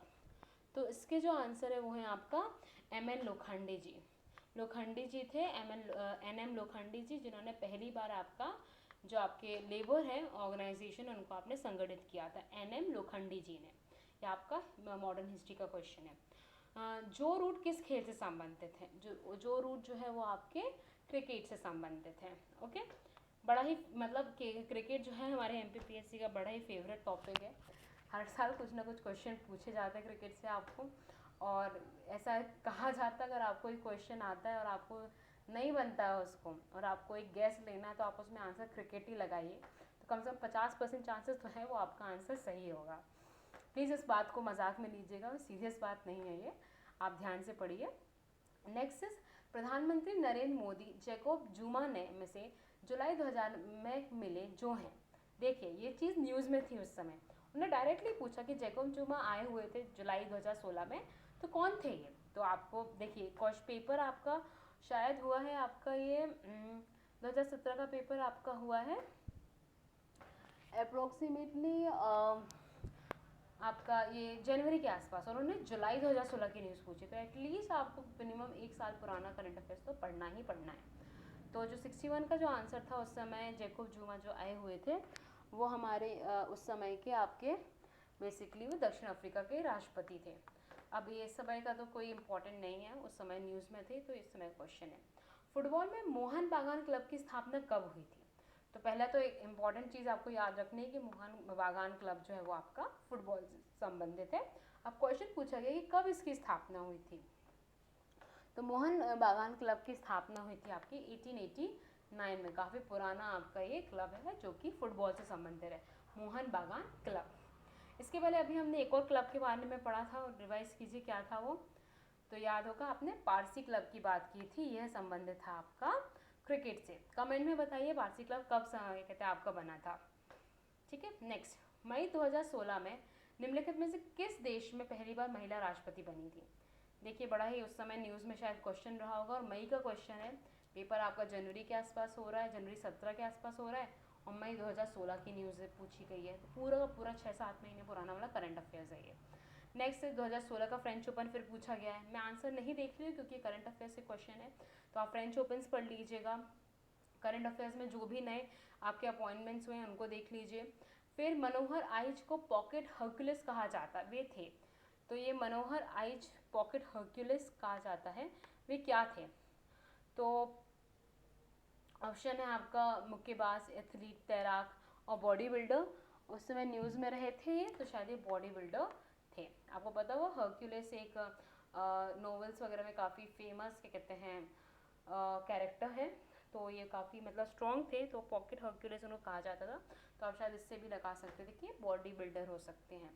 तो इसके जो आंसर है वो है आपका एमएन लोखंडे जी। लोखंडी जी थे एनएम लोखंडी जी, जिन्होंने पहली बार आपका जो आपके लेबर है ऑर्गेनाइजेशन उनको आपने संगठित किया था, एनएम लोखंडी जी ने। ये आपका मॉडर्न हिस्ट्री का क्वेश्चन है। जो रूट किस खेल से संबंधित है? जो रूट जो है वो आपके क्रिकेट से संबंधित है। ओके, बड़ा ही मतलब क्रिकेट जो है हमारे एमपीपीएससी का बड़ा ही फेवरेट टॉपिक है। हर साल कुछ ना कुछ क्वेश्चन पूछे जाते हैं क्रिकेट से आपको, और ऐसा कहा जाता है अगर आपको एक क्वेश्चन आता है और आपको नहीं बनता है उसको और आपको एक गैस लेना है तो आप उसमें आंसर क्रिकेट ही लगाइए, तो कम से कम 50% चांसेस तो है वो आपका आंसर सही होगा। प्लीज़ इस बात को मजाक में लीजिएगा, सीरियस बात नहीं है ये, आप ध्यान से पढ़िए। नेक्स्ट इज प्रधानमंत्री नरेंद्र मोदी जैकोब जुमा ने में से जुलाई 2000 में मिले जो हैं। देखिए ये चीज़ न्यूज़ में थी उस समय, उन्हें डायरेक्टली पूछा कि जैकोब जुमा आए हुए थे जुलाई 2016 में, तो कौन थे ये? तो आपको देखिए क्वेश्चन पेपर आपका शायद हुआ है आपका ये 2017 का पेपर आपका हुआ है अप्रोक्सीमेटली आपका ये जनवरी के आसपास, और उन्होंने जुलाई 2016 की न्यूज़ पूछी, तो एटलीस्ट आपको मिनिमम 1 साल पुराना करंट अफेयर्स तो पढ़ना ही पढ़ना है। तो जो 61 का जो आंसर था उस समय जैकोब जुमा जो आए हुए थे वो हमारे उस समय के आपके बेसिकली वो दक्षिण अफ्रीका के राष्ट्रपति थे। अब ये समय का तो कोई इम्पोर्टेंट नहीं है, उस समय न्यूज़ में थे तो इस समय क्वेश्चन है। फुटबॉल में मोहन बागान क्लब की स्थापना कब हुई थी? तो पहला तो एक इम्पॉर्टेंट चीज़ आपको याद रखनी है कि मोहन बागान क्लब जो है वो आपका फुटबॉल से संबंधित है। अब क्वेश्चन पूछा गया कि कब इसकी स्थापना हुई थी? तो मोहन बागान क्लब की स्थापना हुई थी आपकी 1889 में। काफ़ी पुराना आपका ये क्लब है जो कि फुटबॉल से संबंधित है, मोहन बागान क्लब। इसके पहले अभी हमने एक और क्लब के बारे में पढ़ा था, और रिवाइज कीजिए क्या था वो, तो याद होगा आपने पारसी क्लब की बात की थी, यह संबंधित था आपका क्रिकेट से। कमेंट में बताइए पारसी क्लब कब कहते हैं आपका बना था। ठीक है, नेक्स्ट, मई 2016 में निम्नलिखित में से किस देश में पहली बार महिला राष्ट्रपति बनी थी? देखिए बड़ा ही उस समय न्यूज़ में शायद क्वेश्चन रहा होगा, और मई का क्वेश्चन है। पेपर आपका जनवरी के आसपास हो रहा है, जनवरी 17 के आसपास हो रहा है, और मई 2016 की न्यूज़ पूछी गई है। तो पूरा का पूरा 6-7 महीने पुराना वाला करंट अफेयर्स है ये। नेक्स्ट 2016 का फ्रेंच ओपन फिर पूछा गया है। मैं आंसर नहीं देख रही हूँ क्योंकि करंट अफेयर्स से क्वेश्चन है, तो आप फ्रेंच ओपन्स पढ़ लीजिएगा। करंट अफेयर्स में जो भी नए आपके अपॉइंटमेंट्स हुए हैं उनको देख लीजिए। फिर मनोहर आइच को पॉकेट हर्कुलिस कहा जाता है, वे थे। तो ये मनोहर आइच पॉकेट हर्कुलिस कहा जाता है, वे क्या थे? तो ऑप्शन है आपका मुक्केबाज, एथलीट, तैराक और बॉडी बिल्डर। उस समय न्यूज़ में रहे थे ये, तो शायद ये बॉडी बिल्डर थे। आपको पता हुआ हर्कुलिस एक नॉवेल्स वगैरह में काफ़ी फेमस क्या कहते हैं कैरेक्टर है। तो ये काफ़ी मतलब स्ट्रॉन्ग थे, तो पॉकेट हर्कुलिस उनको कहा जाता था। तो आप शायद इससे भी लगा सकते थे कि बॉडी बिल्डर हो सकते हैं।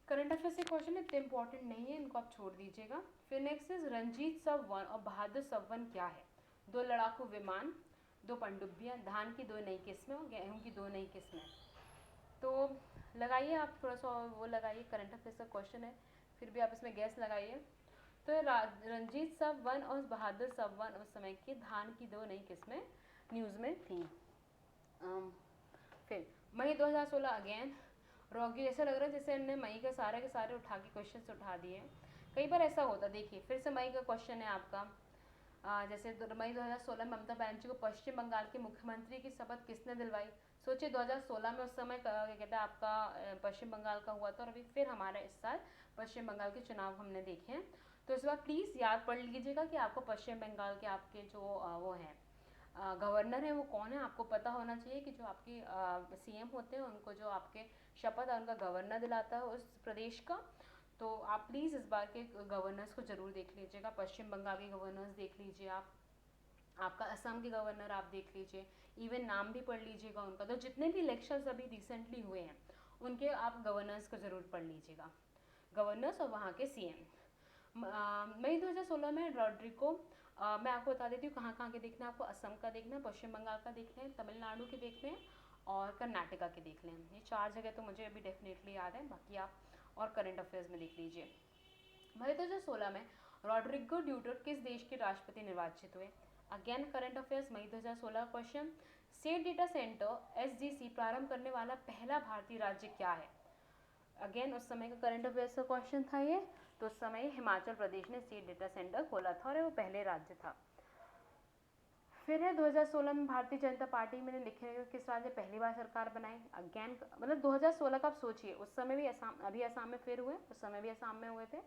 करंट अफेयर से क्वेश्चन इतने इंपॉर्टेंट नहीं है, इनको आप छोड़ दीजिएगा। फिर नेक्स्ट इज रंजीत सब वन और बहादुर सब वन क्या है? 2 लड़ाकू विमान, 2 पनडुब्बियाँ, धान की 2 नई किस्में और गेहूँ की 2 नई किस्में। तो लगाइए आप थोड़ा सा वो लगाइए, करंट अफेयर का क्वेश्चन है, फिर भी आप इसमें गैस लगाइए। तो रंजीत सब वन और बहादुर सब वन उस समय की धान की 2 नई किस्में न्यूज़ में थी। फिर मई 2016 अगेन रॉकी, ऐसा लग रहा है जैसे हमने मई के सारे उठा के क्वेश्चन उठा दिए हैं। कई बार ऐसा होता, देखिए फिर से मई का क्वेश्चन है आपका। जैसे मई 2016 में ममता बनर्जी को पश्चिम बंगाल के मुख्यमंत्री की शपथ किसने दिलवाई? सोचिए 2016 में उस समय क्या कहते हैं आपका पश्चिम बंगाल का हुआ था, और अभी फिर हमारा इस साल पश्चिम बंगाल के चुनाव हमने देखे हैं। तो इस बार प्लीज़ याद पढ़ लीजिएगा कि आपको पश्चिम बंगाल के आपके जो वो हैं गवर्नर है वो कौन है। आपको पता होना चाहिए कि जो आपके सीएम होते हैं उनको जो आपके शपथ है उनका गवर्नर दिलाता है उस प्रदेश का। तो आप प्लीज़ इस बार के गवर्नर्स को ज़रूर देख लीजिएगा। पश्चिम बंगाल के गवर्नर्स देख लीजिए आप, आपका असम के गवर्नर आप देख लीजिए, इवन नाम भी पढ़ लीजिएगा उनका। तो जितने भी इलेक्शंस अभी रिसेंटली हुए हैं उनके आप गवर्नर्स को ज़रूर पढ़ लीजिएगा, गवर्नर्स और वहाँ के सीएम। मई 2016 में रॉड्रिको, मैं आपको बता देती हूँ कहाँ कहाँ के देखना है आपको। असम का देखना है, पश्चिम बंगाल का देखना है, तमिलनाडु के देखने हैं और कर्नाटका के देख लें। ये 4 जगह तो मुझे अभी डेफिनेटली याद है, बाकी आप और करंट अफेयर्स में देख लीजिए। मई 2016 में रॉड्रिगो ड्यूटर्ट किस देश के राष्ट्रपति निर्वाचित हुए? अगेन करंट अफेयर्स मई 2016 question. State data centre SDC प्रारंभ करने वाला पहला भारतीय राज्य क्या है? अगेन उस समय का करंट अफेयर्स का क्वेश्चन था ये। तो उस समय हिमाचल प्रदेश ने स्टेट डेटा सेंटर खोला था और वो पहले राज्य था। फिर है 2016 में भारतीय जनता पार्टी में लिखे किस राज्य पहली बार सरकार बनाई? अगेन मतलब 2016 का आप सोचिए, उस समय भी असम, अभी असम में फिर हुए, उस समय भी असम में हुए थे।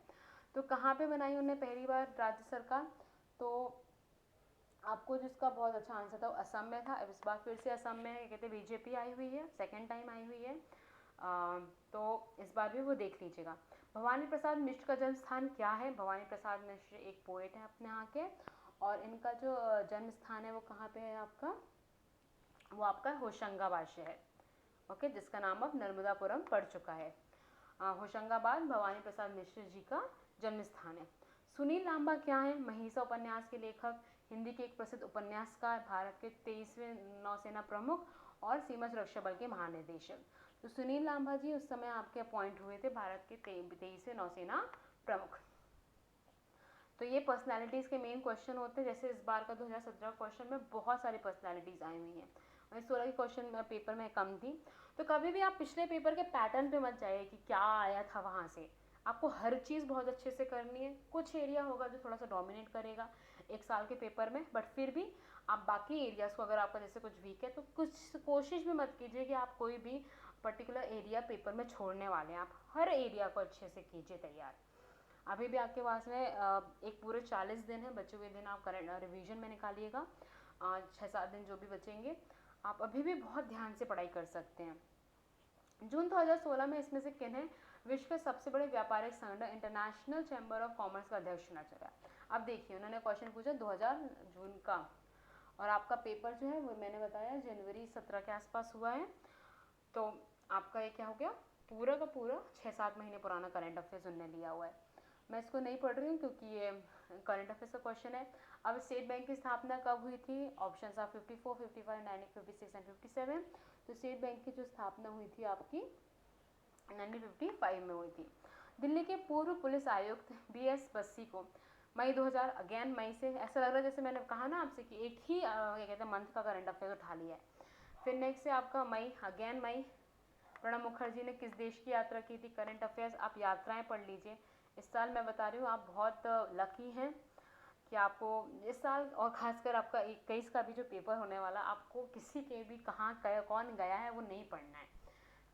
तो कहाँ पे बनाई उन्होंने पहली बार राज्य सरकार? तो आपको जिसका बहुत अच्छा आंसर था वो असम में था। अब इस बार फिर से असम में कहते बीजेपी आई हुई है, सेकेंड टाइम आई हुई है। तो इस बार भी वो देख लीजिएगा। भवानी प्रसाद मिश्र का जन्म स्थान क्या है? भवानी प्रसाद मिश्र एक पोएट है अपने यहाँ के, और इनका जो जन्म स्थान है वो कहाँ पे है आपका? वो आपका होशंगाबाद शहर, ओके, जिसका नाम अब नर्मदापुरम पड़ चुका है। होशंगाबाद भवानी प्रसाद मिश्र जी का जन्म स्थान है। सुनील लांबा क्या है? महिषा उपन्यास के लेखक, हिंदी के एक प्रसिद्ध उपन्यासकार, भारत के 23वें नौसेना प्रमुख और सीमा सुरक्षा बल के महानिदेशक। तो सुनील लांबा जी उस समय आपके अपॉइंट हुए थे भारत के 23वें नौसेना प्रमुख। तो ये पर्सनालिटीज़ के मेन क्वेश्चन होते हैं। जैसे इस बार का 2017 क्वेश्चन में बहुत सारी पर्सनालिटीज़ आई हुई हैं, वही 16 के क्वेश्चन पेपर में कम थी। तो कभी भी आप पिछले पेपर के पैटर्न पे मत जाइए कि क्या आया था वहाँ से। आपको हर चीज़ बहुत अच्छे से करनी है। कुछ एरिया होगा जो थोड़ा सा डोमिनेट करेगा एक साल के पेपर में, बट फिर भी आप बाकी एरियाज़ को, अगर आपका जैसे कुछ वीक है तो कुछ कोशिश भी मत कीजिए कि आप कोई भी पर्टिकुलर एरिया पेपर में छोड़ने वाले हैं। आप हर एरिया को अच्छे से कीजिए तैयार। अभी भी आपके पास में एक पूरे 40 दिन है, बचे हुए दिन आप करंट रिवीजन में निकालिएगा। 6-7 दिन जो भी बचेंगे आप अभी भी बहुत ध्यान से पढ़ाई कर सकते हैं। जून 2016 में इसमें से किन्हें विश्व के सबसे बड़े व्यापारिक संगठन इंटरनेशनल चैम्बर ऑफ कॉमर्स का अध्यक्ष चुना गया? अब देखिए उन्होंने क्वेश्चन पूछा 2000 जून का, और आपका पेपर जो है वो मैंने बताया जनवरी 17 के आसपास हुआ है। तो आपका ये क्या हो गया, पूरा का पूरा 6-7 महीने पुराना करंट अफेयर्स उन्होंने लिया हुआ है। मैं इसको नहीं पढ़ रही हूँ क्योंकि ये करंट अफेयर्स का क्वेश्चन है। अब स्टेट बैंक की स्थापना कब हुई थी? ऑप्शन आप 54, 55, 1956 एंड 57। तो स्टेट बैंक की जो स्थापना हुई थी आपकी 1955 में हुई थी। दिल्ली के पूर्व पुलिस आयुक्त BS बस्सी को मई 2000, अगेन मई से, ऐसा लग रहा है जैसे मैंने कहा ना आपसे कि एक ही क्या कहते हैं मंथ का करंट अफेयर उठा लिया है। फिर नेक्स्ट है आपका मई, अगेन मई, प्रणब मुखर्जी ने किस देश की यात्रा की थी? करंट अफेयर्स आप यात्राएं पढ़ लीजिए। इस साल मैं बता रही हूँ आप बहुत लकी हैं कि आपको इस साल, और खासकर आपका 21 का भी जो पेपर होने वाला, आपको किसी के भी कहाँ कौन गया है वो नहीं पढ़ना है,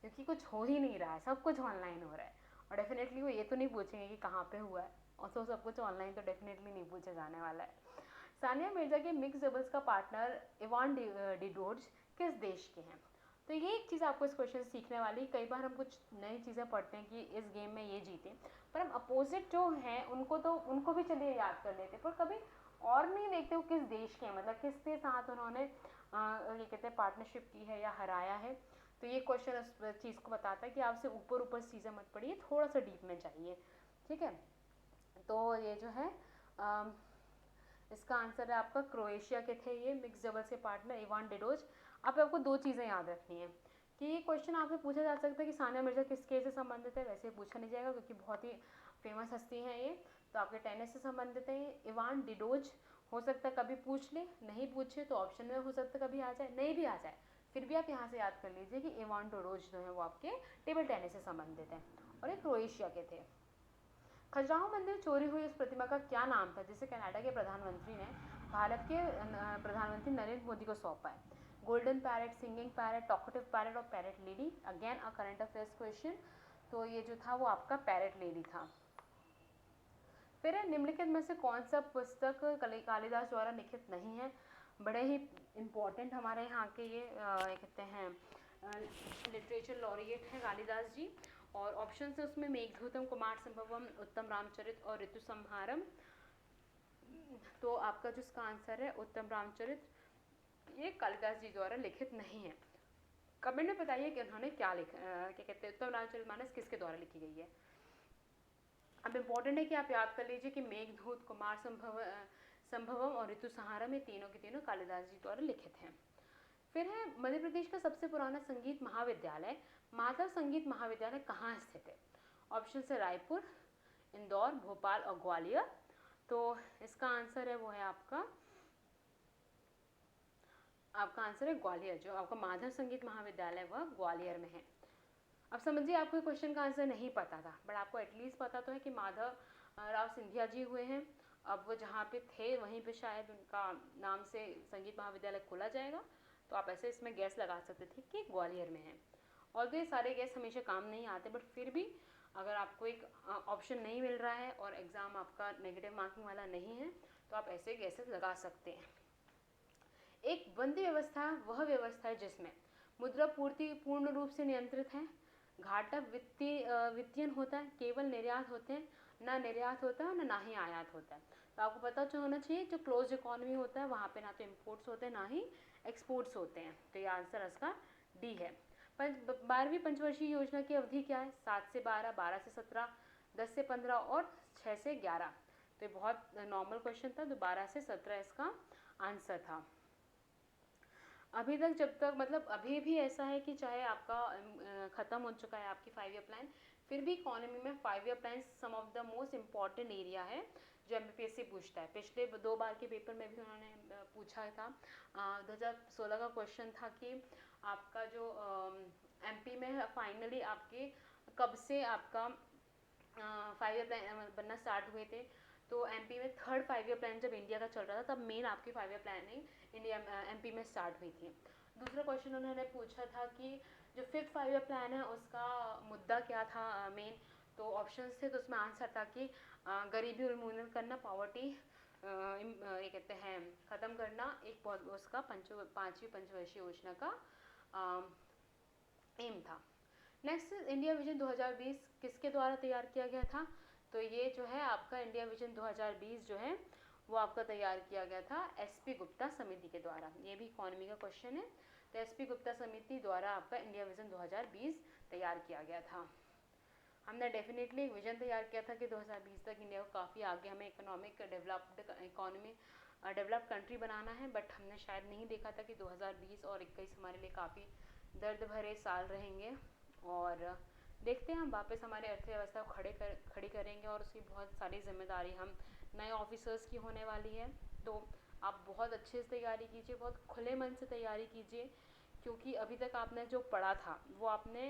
क्योंकि कुछ हो ही नहीं रहा है, सब कुछ ऑनलाइन हो रहा है। और डेफिनेटली वो ये तो नहीं पूछेंगे कि कहाँ पे हुआ है, और तो सब कुछ ऑनलाइन तो डेफिनेटली नहीं पूछा जाने वाला है। सानिया मिर्जा के मिक्स डबल्स का पार्टनर इवान डिडोर्ज किस देश के हैं? तो ये एक चीज़ आपको इस क्वेश्चन से सीखने वाली, कई बार हम कुछ नई चीज़ें पढ़ते हैं कि इस गेम में ये जीते, पर हम अपोजिट जो हैं उनको भी चलिए याद कर लेते, पर कभी और नहीं देखते वो किस देश के हैं, मतलब किसके साथ उन्होंने ये कहते हैं पार्टनरशिप की है या हराया है। तो ये क्वेश्चन उस चीज़ को बताता है कि आपसे ऊपर ऊपर चीज़ें मत पढ़िए, थोड़ा सा डीप में जाइए, ठीक है। तो ये जो है इसका आंसर है आपका क्रोएशिया के थे ये मिक्स डबल्स के पार्टनर इवान डिडोज। अब आपको दो चीज़ें याद रखनी है कि ये क्वेश्चन आपसे पूछा जा सकता है कि सानिया मिर्जा किस केस से संबंधित है, वैसे पूछा नहीं जाएगा क्योंकि बहुत ही फेमस हस्ती हैं ये, तो आपके टेनिस से संबंधित है। इवान डिडोज हो सकता है कभी पूछ ले, नहीं पूछे तो ऑप्शन में हो सकता है कभी आ जाए, नहीं भी आ जाए फिर भी आप यहाँ से याद कर लीजिए कि इवान डिडोज जो है वो आपके टेबल टेनिस से संबंधित हैं और ये क्रोएशिया के थे। खजुराहो मंदिर चोरी हुई उस प्रतिमा का क्या नाम था जिसे कनाडा के प्रधानमंत्री ने भारत के प्रधानमंत्री नरेंद्र मोदी को सौंपा है? Golden parrot, singing parrot, talkative parrot और parrot lady. Again a current affairs question. तो ये जो था वो आपका पैरेट लेडी था। फिर निम्नलिखित में से कौन सा पुस्तक कालिदास द्वारा लिखित नहीं है? बड़े ही इम्पोर्टेंट हमारे यहाँ के ये कहते हैं लिटरेचर लॉरिएट हैं कालिदास जी, और ऑप्शन है उसमें मेघदूतम, कुमार संभवम, उत्तम रामचरित और ऋतु संहारम। तो आपका जो इसका आंसर है उत्तम रामचरित, ये कालिदास जी द्वारा लिखित नहीं है। कमेंट में बताइए कि उन्होंने क्या लिखा, क्या कहते हैं उत्तम रामचरित मानस किसके द्वारा लिखी गई है। अब इम्पोर्टेंट है कि आप याद कर लीजिए कि मेघदूत, कुमार संभवम और ऋतु संहारम, ये तीनों के तीनों कालिदास जी द्वारा लिखित हैं। फिर है मध्य प्रदेश का सबसे पुराना संगीत महाविद्यालय माधव संगीत महाविद्यालय कहाँ स्थित है? ऑप्शन है रायपुर, इंदौर, भोपाल और ग्वालियर। तो इसका आंसर है वो है आपका आंसर है ग्वालियर। जो आपका माधव संगीत महाविद्यालय वह ग्वालियर में है। अब समझिए आपको क्वेश्चन का आंसर नहीं पता था, बट आपको एटलीस्ट पता तो है कि माधव राव सिंधिया जी हुए हैं। अब वो जहाँ पे थे वहीं पे शायद उनका नाम से संगीत महाविद्यालय खोला जाएगा, तो आप ऐसे इसमें गैस लगा सकते थे कि ग्वालियर में है। और तो ये सारे गैस हमेशा काम नहीं आते, बट फिर भी अगर आपको एक ऑप्शन नहीं मिल रहा है और एग्ज़ाम आपका नेगेटिव मार्किंग वाला नहीं है तो आप ऐसे गैसेस लगा सकते हैं। एक बंदी व्यवस्था वह व्यवस्था है जिसमें मुद्रा पूर्ति पूर्ण रूप से नियंत्रित है, घाटा वित्तीयन होता है, केवल निर्यात होते हैं, ना निर्यात होता है ना ही आयात होता है। तो आपको पता तो होना चाहिए जो क्लोज इकोनॉमी होता है वहाँ पे ना तो इम्पोर्ट्स होते हैं ना ही एक्सपोर्ट्स होते हैं। तो ये आंसर इसका डी है। 12वीं पंचवर्षीय योजना की अवधि क्या है? 7 से 12, 12 से 17, 10 से 15 और 6 से 11। तो ये बहुत नॉर्मल क्वेश्चन था, तो 12 से 17 इसका आंसर था। अभी तक जब तक मतलब अभी भी ऐसा है कि चाहे आपका ख़त्म हो चुका है आपकी 5 ईयर प्लान, फिर भी इकोनॉमी में 5 year plan some of the most important area है जो MPSC पूछता है। पिछले 2 बार के पेपर में भी उन्होंने पूछा था। 2016 का क्वेश्चन था कि आपका जो MP में फाइनली आपके कब से आपका 5 ईयर प्लान बनना स्टार्ट हुए थे। तो MP में थर्ड 5 ईयर प्लान जब इंडिया का चल रहा था तब मेन आपकी 5 ईयर प्लानिंग इंडिया MP में स्टार्ट हुई थी। दूसरा क्वेश्चन उन्होंने पूछा था कि जो 5th 5 ईयर प्लान है उसका मुद्दा क्या था मेन। तो ऑप्शंस थे, तो उसमें आंसर था कि गरीबी उन्मूलन करना, पॉवर्टी ये कहते हैं ख़त्म करना, एक बहुत उसका 5वीं पंचवर्षीय योजना का एम था। नेक्स्ट इंडिया विजन 2020 किसके द्वारा तैयार किया गया था? तो ये जो है आपका इंडिया विजन 2020 जो है वो आपका तैयार किया गया था SP गुप्ता समिति के द्वारा। ये भी इकोनॉमी का क्वेश्चन है। तो SP गुप्ता समिति द्वारा आपका इंडिया विजन 2020 तैयार किया गया था। हमने डेफिनेटली एक विजन तैयार किया था कि 2020 तक इंडिया को काफ़ी आगे हमें इकोनॉमिक डेवलप्ड कंट्री बनाना है, बट हमने शायद नहीं देखा था कि 2020 और 21 हमारे लिए काफ़ी दर्द भरे साल रहेंगे और देखते हैं हम वापस हमारे अर्थव्यवस्था को खड़ी करेंगे और उसकी बहुत सारी जिम्मेदारी हम नए ऑफिसर्स की होने वाली है। तो आप बहुत अच्छे से तैयारी कीजिए, बहुत खुले मन से तैयारी कीजिए, क्योंकि अभी तक आपने जो पढ़ा था वो आपने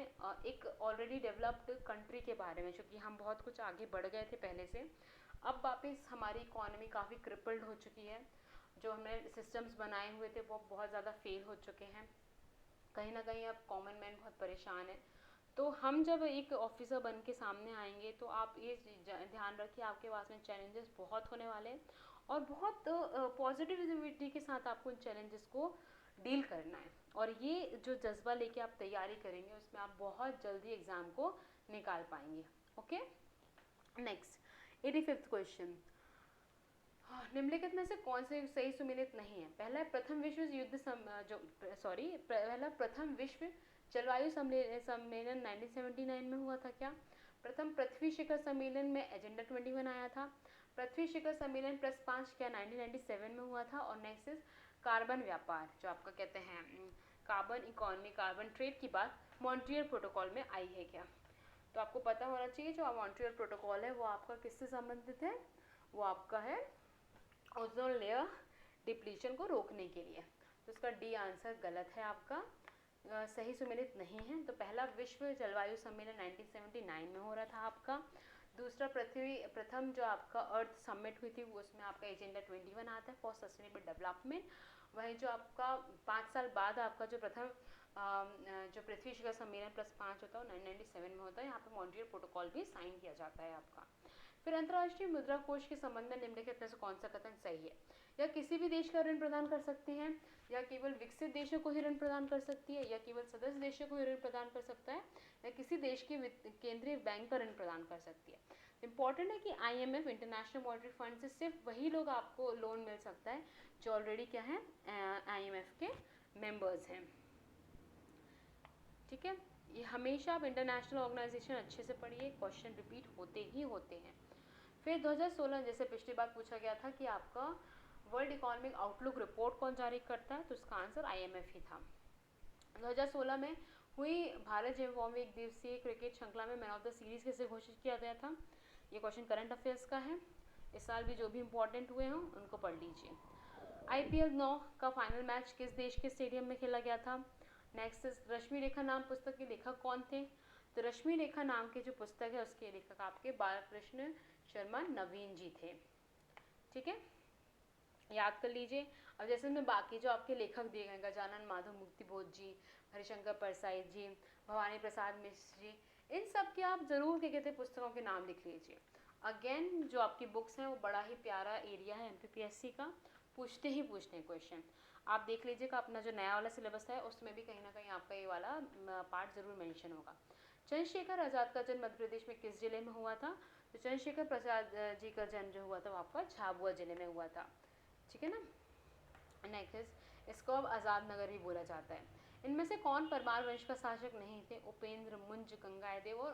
एक ऑलरेडी डेवलप्ड कंट्री के बारे में, चूँकि हम बहुत कुछ आगे बढ़ गए थे पहले से, अब वापस हमारी इकोनॉमी काफ़ी क्रिपल्ड हो चुकी है, जो हमने सिस्टम्स बनाए हुए थे वो बहुत ज़्यादा फेल हो चुके हैं, कहीं ना कहीं अब कॉमन मैन बहुत परेशान है। तो हम जब एक ऑफिसर बन के सामने आएंगे तो आप ये ध्यान रखिए आपके पास में चैलेंजेस बहुत होने वाले हैं और बहुत पॉजिटिविटी के साथ आपको उन चैलेंजेस को डील करना है, और ये जो जज्बा लेके आप तैयारी करेंगे उसमें आप बहुत जल्दी एग्ज़ाम को निकाल पाएंगे। ओके, नेक्स्ट 85th क्वेश्चन, निम्नलिखित में से कौन से सही सुमेलित नहीं है? पहला है प्रथम विश्व युद्ध पहला प्रथम विश्व जलवायु सम्मेलन 1979 में हुआ था क्या? प्रथम पृथ्वी शिखर सम्मेलन में एजेंडा 21 आया था। पृथ्वी शिखर सम्मेलन +5 क्या 1997 में हुआ था। और नेक्स्ट इज कार्बन व्यापार, जो आपका कहते हैं कार्बन इकोनॉमी, कार्बन ट्रेड की बात मॉन्ट्रियल प्रोटोकॉल में आई है क्या? तो आपको पता होना चाहिए जो मॉन्ट्रियल प्रोटोकॉल है वो आपका किससे संबंधित है? वो आपका है ओजोन लेयर डिप्लीशन को रोकने के लिए। तो इसका डी आंसर गलत है आपका, सही सुमेलित नहीं है। तो पहला विश्व जलवायु सम्मेलन 1979 में हो रहा था आपका। दूसरा प्रथम जो आपका अर्थ समिट हुई थी उसमें आपका एजेंडा 21 आता है फॉर सस्टेनेबल डेवलपमेंट। वहीं जो आपका 5 साल बाद आपका जो प्रथम जो पृथ्वी शिखर सम्मेलन +5 होता है 1997 में होता है। यहाँ पे मॉन्ट्रियल प्रोटोकॉल भी साइन किया जाता है आपका। फिर अंतर्राष्ट्रीय मुद्रा कोष के संबंध में निम्नलिखित में से कौन सा कथन सही है? या किसी भी देश का ऋण प्रदान कर सकते हैं, या केवल विकसित देशों को ही ऋण प्रदान कर सकती है, या केवल सदस्य देशों को ही ऋण प्रदान कर सकता है, या किसी देश के केंद्रीय बैंक का ऋण प्रदान कर सकती है। इंपॉर्टेंट है कि IMF इंटरनेशनल मॉनेटरी फंड से सिर्फ वही लोग आपको लोन मिल सकता है जो ऑलरेडी क्या है IMF के मेंबर्स हैं। ठीक है, ये हमेशा आप इंटरनेशनल ऑर्गेनाइजेशन अच्छे से पढ़िए, क्वेश्चन रिपीट होते ही होते हैं। फिर 2016 जैसे पिछली बार पूछा गया था कि आपका वर्ल्ड इकोनॉमिक आउटलुक रिपोर्ट कौन जारी करता है, तो इसका आंसर IMF ही था। 2016 में हुई भारत जिम्बाब्वे एक दिवसीय क्रिकेट श्रृंखला में मैन ऑफ द सीरीज किसे घोषित किया गया था? ये क्वेश्चन करंट अफेयर्स का है, इस साल भी जो भी इंपॉर्टेंट हुए हों उनको पढ़ लीजिए। IPL 9 का फाइनल मैच किस देश के स्टेडियम में खेला गया था? नेक्स्ट रश्मि रेखा नाम पुस्तक के लेखक कौन थे? तो रश्मि रेखा नाम की जो पुस्तक है उसके लेखक आपके बालकृष्ण शर्मा नवीन जी थे। ठीक है, याद कर लीजिए। अब जैसे मैं बाकी जो आपके लेखक दिए गए गजानन माधव मुक्तिबोध जी, हरिशंकर परसाई जी, भवानी प्रसाद मिश्र जी, इन सब के आप जरूर क्या कहते हैं पुस्तकों के नाम लिख लीजिए। अगेन जो आपकी बुक्स हैं वो बड़ा ही प्यारा एरिया है MPPSC का, पूछते ही पूछते हैं क्वेश्चन। आप देख लीजिएगा अपना जो नया वाला सिलेबस है उसमें भी कहीं ना कहीं आपका ये वाला पार्ट जरूर मेंशन होगा। चंद्रशेखर आज़ाद का जन्म मध्य प्रदेश में किस जिले में हुआ था? तो चंद्रशेखर प्रसाद जी का जन्म जो हुआ था वो आपका झाबुआ जिले में हुआ था। ठीक है ना। नेक्स्ट इसको अब आज़ाद नगर भी बोला जाता है। इनमें से कौन परमार वंश का शासक नहीं थे? उपेंद्र, मुंज, गंगादेव और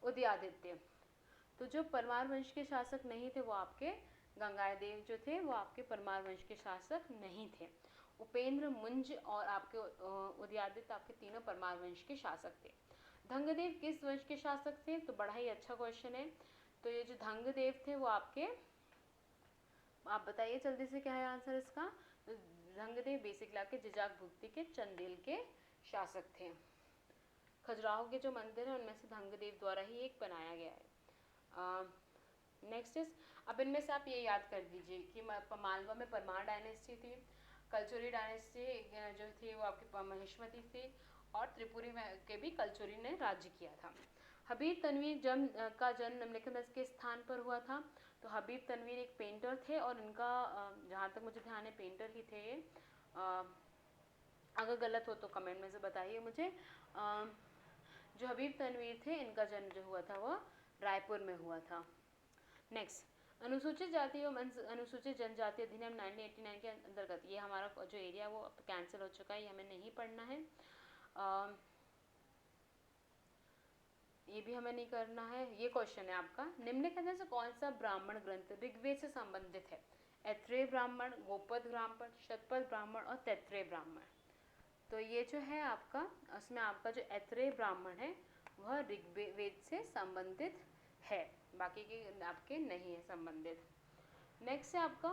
उदयादित्य। तो जो परमार वंश के शासक नहीं थे वो आपके गंगादेव जो थे वो आपके परमार वंश के शासक नहीं थे। उपेंद्र, मुंज और आपके उदयादित्य आपके तीनों परमार वंश के शासक थे। धंगदेव किस वंश के शासक थे? तो बड़ा ही अच्छा क्वेश्चन है। तो ये जो धंगदेव थे वो आपके, आप बताइए जल्दी से क्या है आंसर इसका? तो धंगदेव बेसिकली आपके जिजाक भुक्ति के चंदेल के शासक थे। खजुराहो के जो मंदिर है उनमें से धंगदेव द्वारा ही एक बनाया गया है। नेक्स्ट इज, अब इनमें से आप ये याद कर दीजिए कि मालवा में परमार डायनेस्टी थी, कलचुरी डायनेस्टी जो थी वो आपकी महेश्वती थी, और त्रिपुरी में के भी कलचुरी ने राज्य किया था। हबीब तनवीर का जन्म निम्नलिखित के स्थान पर हुआ था? तो हबीब तनवीर एक पेंटर थे और इनका जहाँ तक मुझे ध्यान है पेंटर ही थे ये। अगर गलत हो तो कमेंट में से बताइए मुझे। जो हबीब तनवीर थे इनका जन्म जो हुआ था वो रायपुर में हुआ था। नेक्स्ट अनुसूचित जाति एवं अनुसूचित जनजाति अधिनियम 1989 के अंतर्गत, ये हमारा जो एरिया वो कैंसिल हो चुका है, ये हमें नहीं पढ़ना है, ये भी हमें नहीं करना है। ये क्वेश्चन है आपका, निम्नलिखित में से कौन सा ब्राह्मण ग्रंथ ऋग्वेद से संबंधित है? ऐत्रेय ब्राह्मण, गोपद ब्राह्मण, शतपथ ब्राह्मण और तैत्रेय ब्राह्मण। तो ये जो है आपका, उसमें आपका जो ऐत्रेय ब्राह्मण है वह ऋग्वेद से संबंधित है, बाकी के आपके नहीं है संबंधित। नेक्स्ट है आपका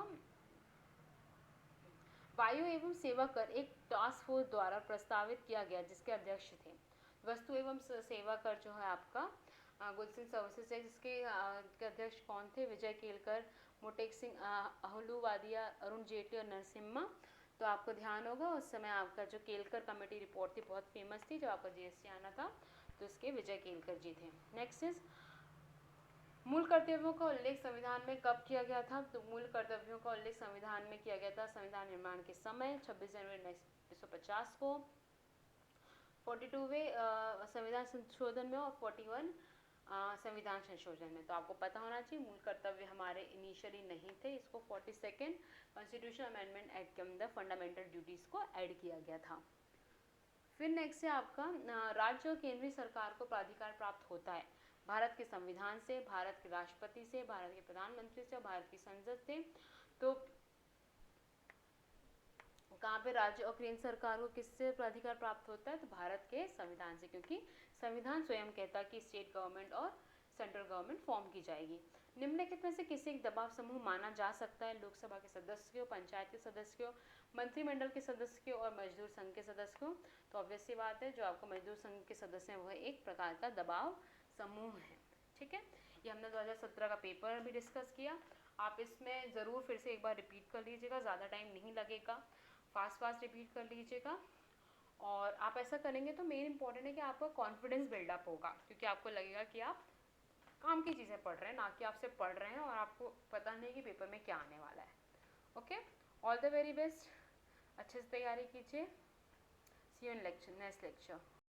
वायु एवं सेवा कर एक टास्क फोर्स द्वारा प्रस्तावित किया गया जिसके अध्यक्ष थे। वस्तु एवं सेवा कर जो है आपका गुलशन सर्विसेज है, जिसके अध्यक्ष कौन थे? विजय केलकर, मोटेक सिंह अहलूवालिया, अरुण जेटली और नरसिम्हा। तो आपको ध्यान होगा उस समय आपका जो केलकर कमेटी रिपोर्ट थी बहुत फेमस थी, जब आपका जीएसटी आना था तो इसके विजय केलकर जी थे। नेक्स्ट इज मूल कर्तव्यों का उल्लेख संविधान में कब किया गया था? तो मूल कर्तव्यों का उल्लेख संविधान में किया गया था संविधान निर्माण के समय 26 जनवरी 1950 को 42वें संविधान संशोधन में और 41 संविधान संशोधन में। तो आपको पता होना चाहिए मूल कर्तव्य हमारे इनिशियली नहीं थे, इसको 42nd कॉन्स्टिट्यूशन अमेंडमेंट एक्ट के अंदर फंडामेंटल ड्यूटीज को ऐड किया गया था। फिर नेक्स्ट है आपका राज्य और केंद्रीय सरकार को प्राधिकार प्राप्त होता है भारत के संविधान से, भारत के राष्ट्रपति से, भारत के प्रधानमंत्री से और भारत की संसद से। तो कहाँ पे राज्य और केंद्र सरकार को किससे प्राधिकार प्राप्त होता है? तो भारत के संविधान से, क्योंकि संविधान स्वयं कहता है कि स्टेट गवर्नमेंट और सेंट्रल गवर्नमेंट फॉर्म की जाएगी। निम्नलिखित में से किसी एक दबाव समूह माना जा सकता है? लोकसभा के सदस्य को, पंचायत के सदस्य को, मंत्रिमंडल के सदस्य को और मजदूर संघ के सदस्य को। तो ऑब्वियस सी बात है जो आपको मजदूर संघ के सदस्य हैं वह एक प्रकार का दबाव समूह है। ठीक है, ये हमने 2017 का पेपर भी डिस्कस किया। आप इसमें ज़रूर फिर से एक बार रिपीट कर लीजिएगा, ज़्यादा टाइम नहीं लगेगा, फास्ट रिपीट कर लीजिएगा। और आप ऐसा करेंगे तो मेन इंपॉर्टेंट है कि आपका कॉन्फिडेंस बिल्डअप होगा, क्योंकि आपको लगेगा कि आप काम की चीज़ें पढ़ रहे हैं, ना कि आप सिर्फ पढ़ रहे हैं और आपको पता नहीं कि पेपर में क्या आने वाला है। Okay, all the very best, अच्छे से तैयारी कीजिए। सी यू इन नेक्स्ट लेक्चर।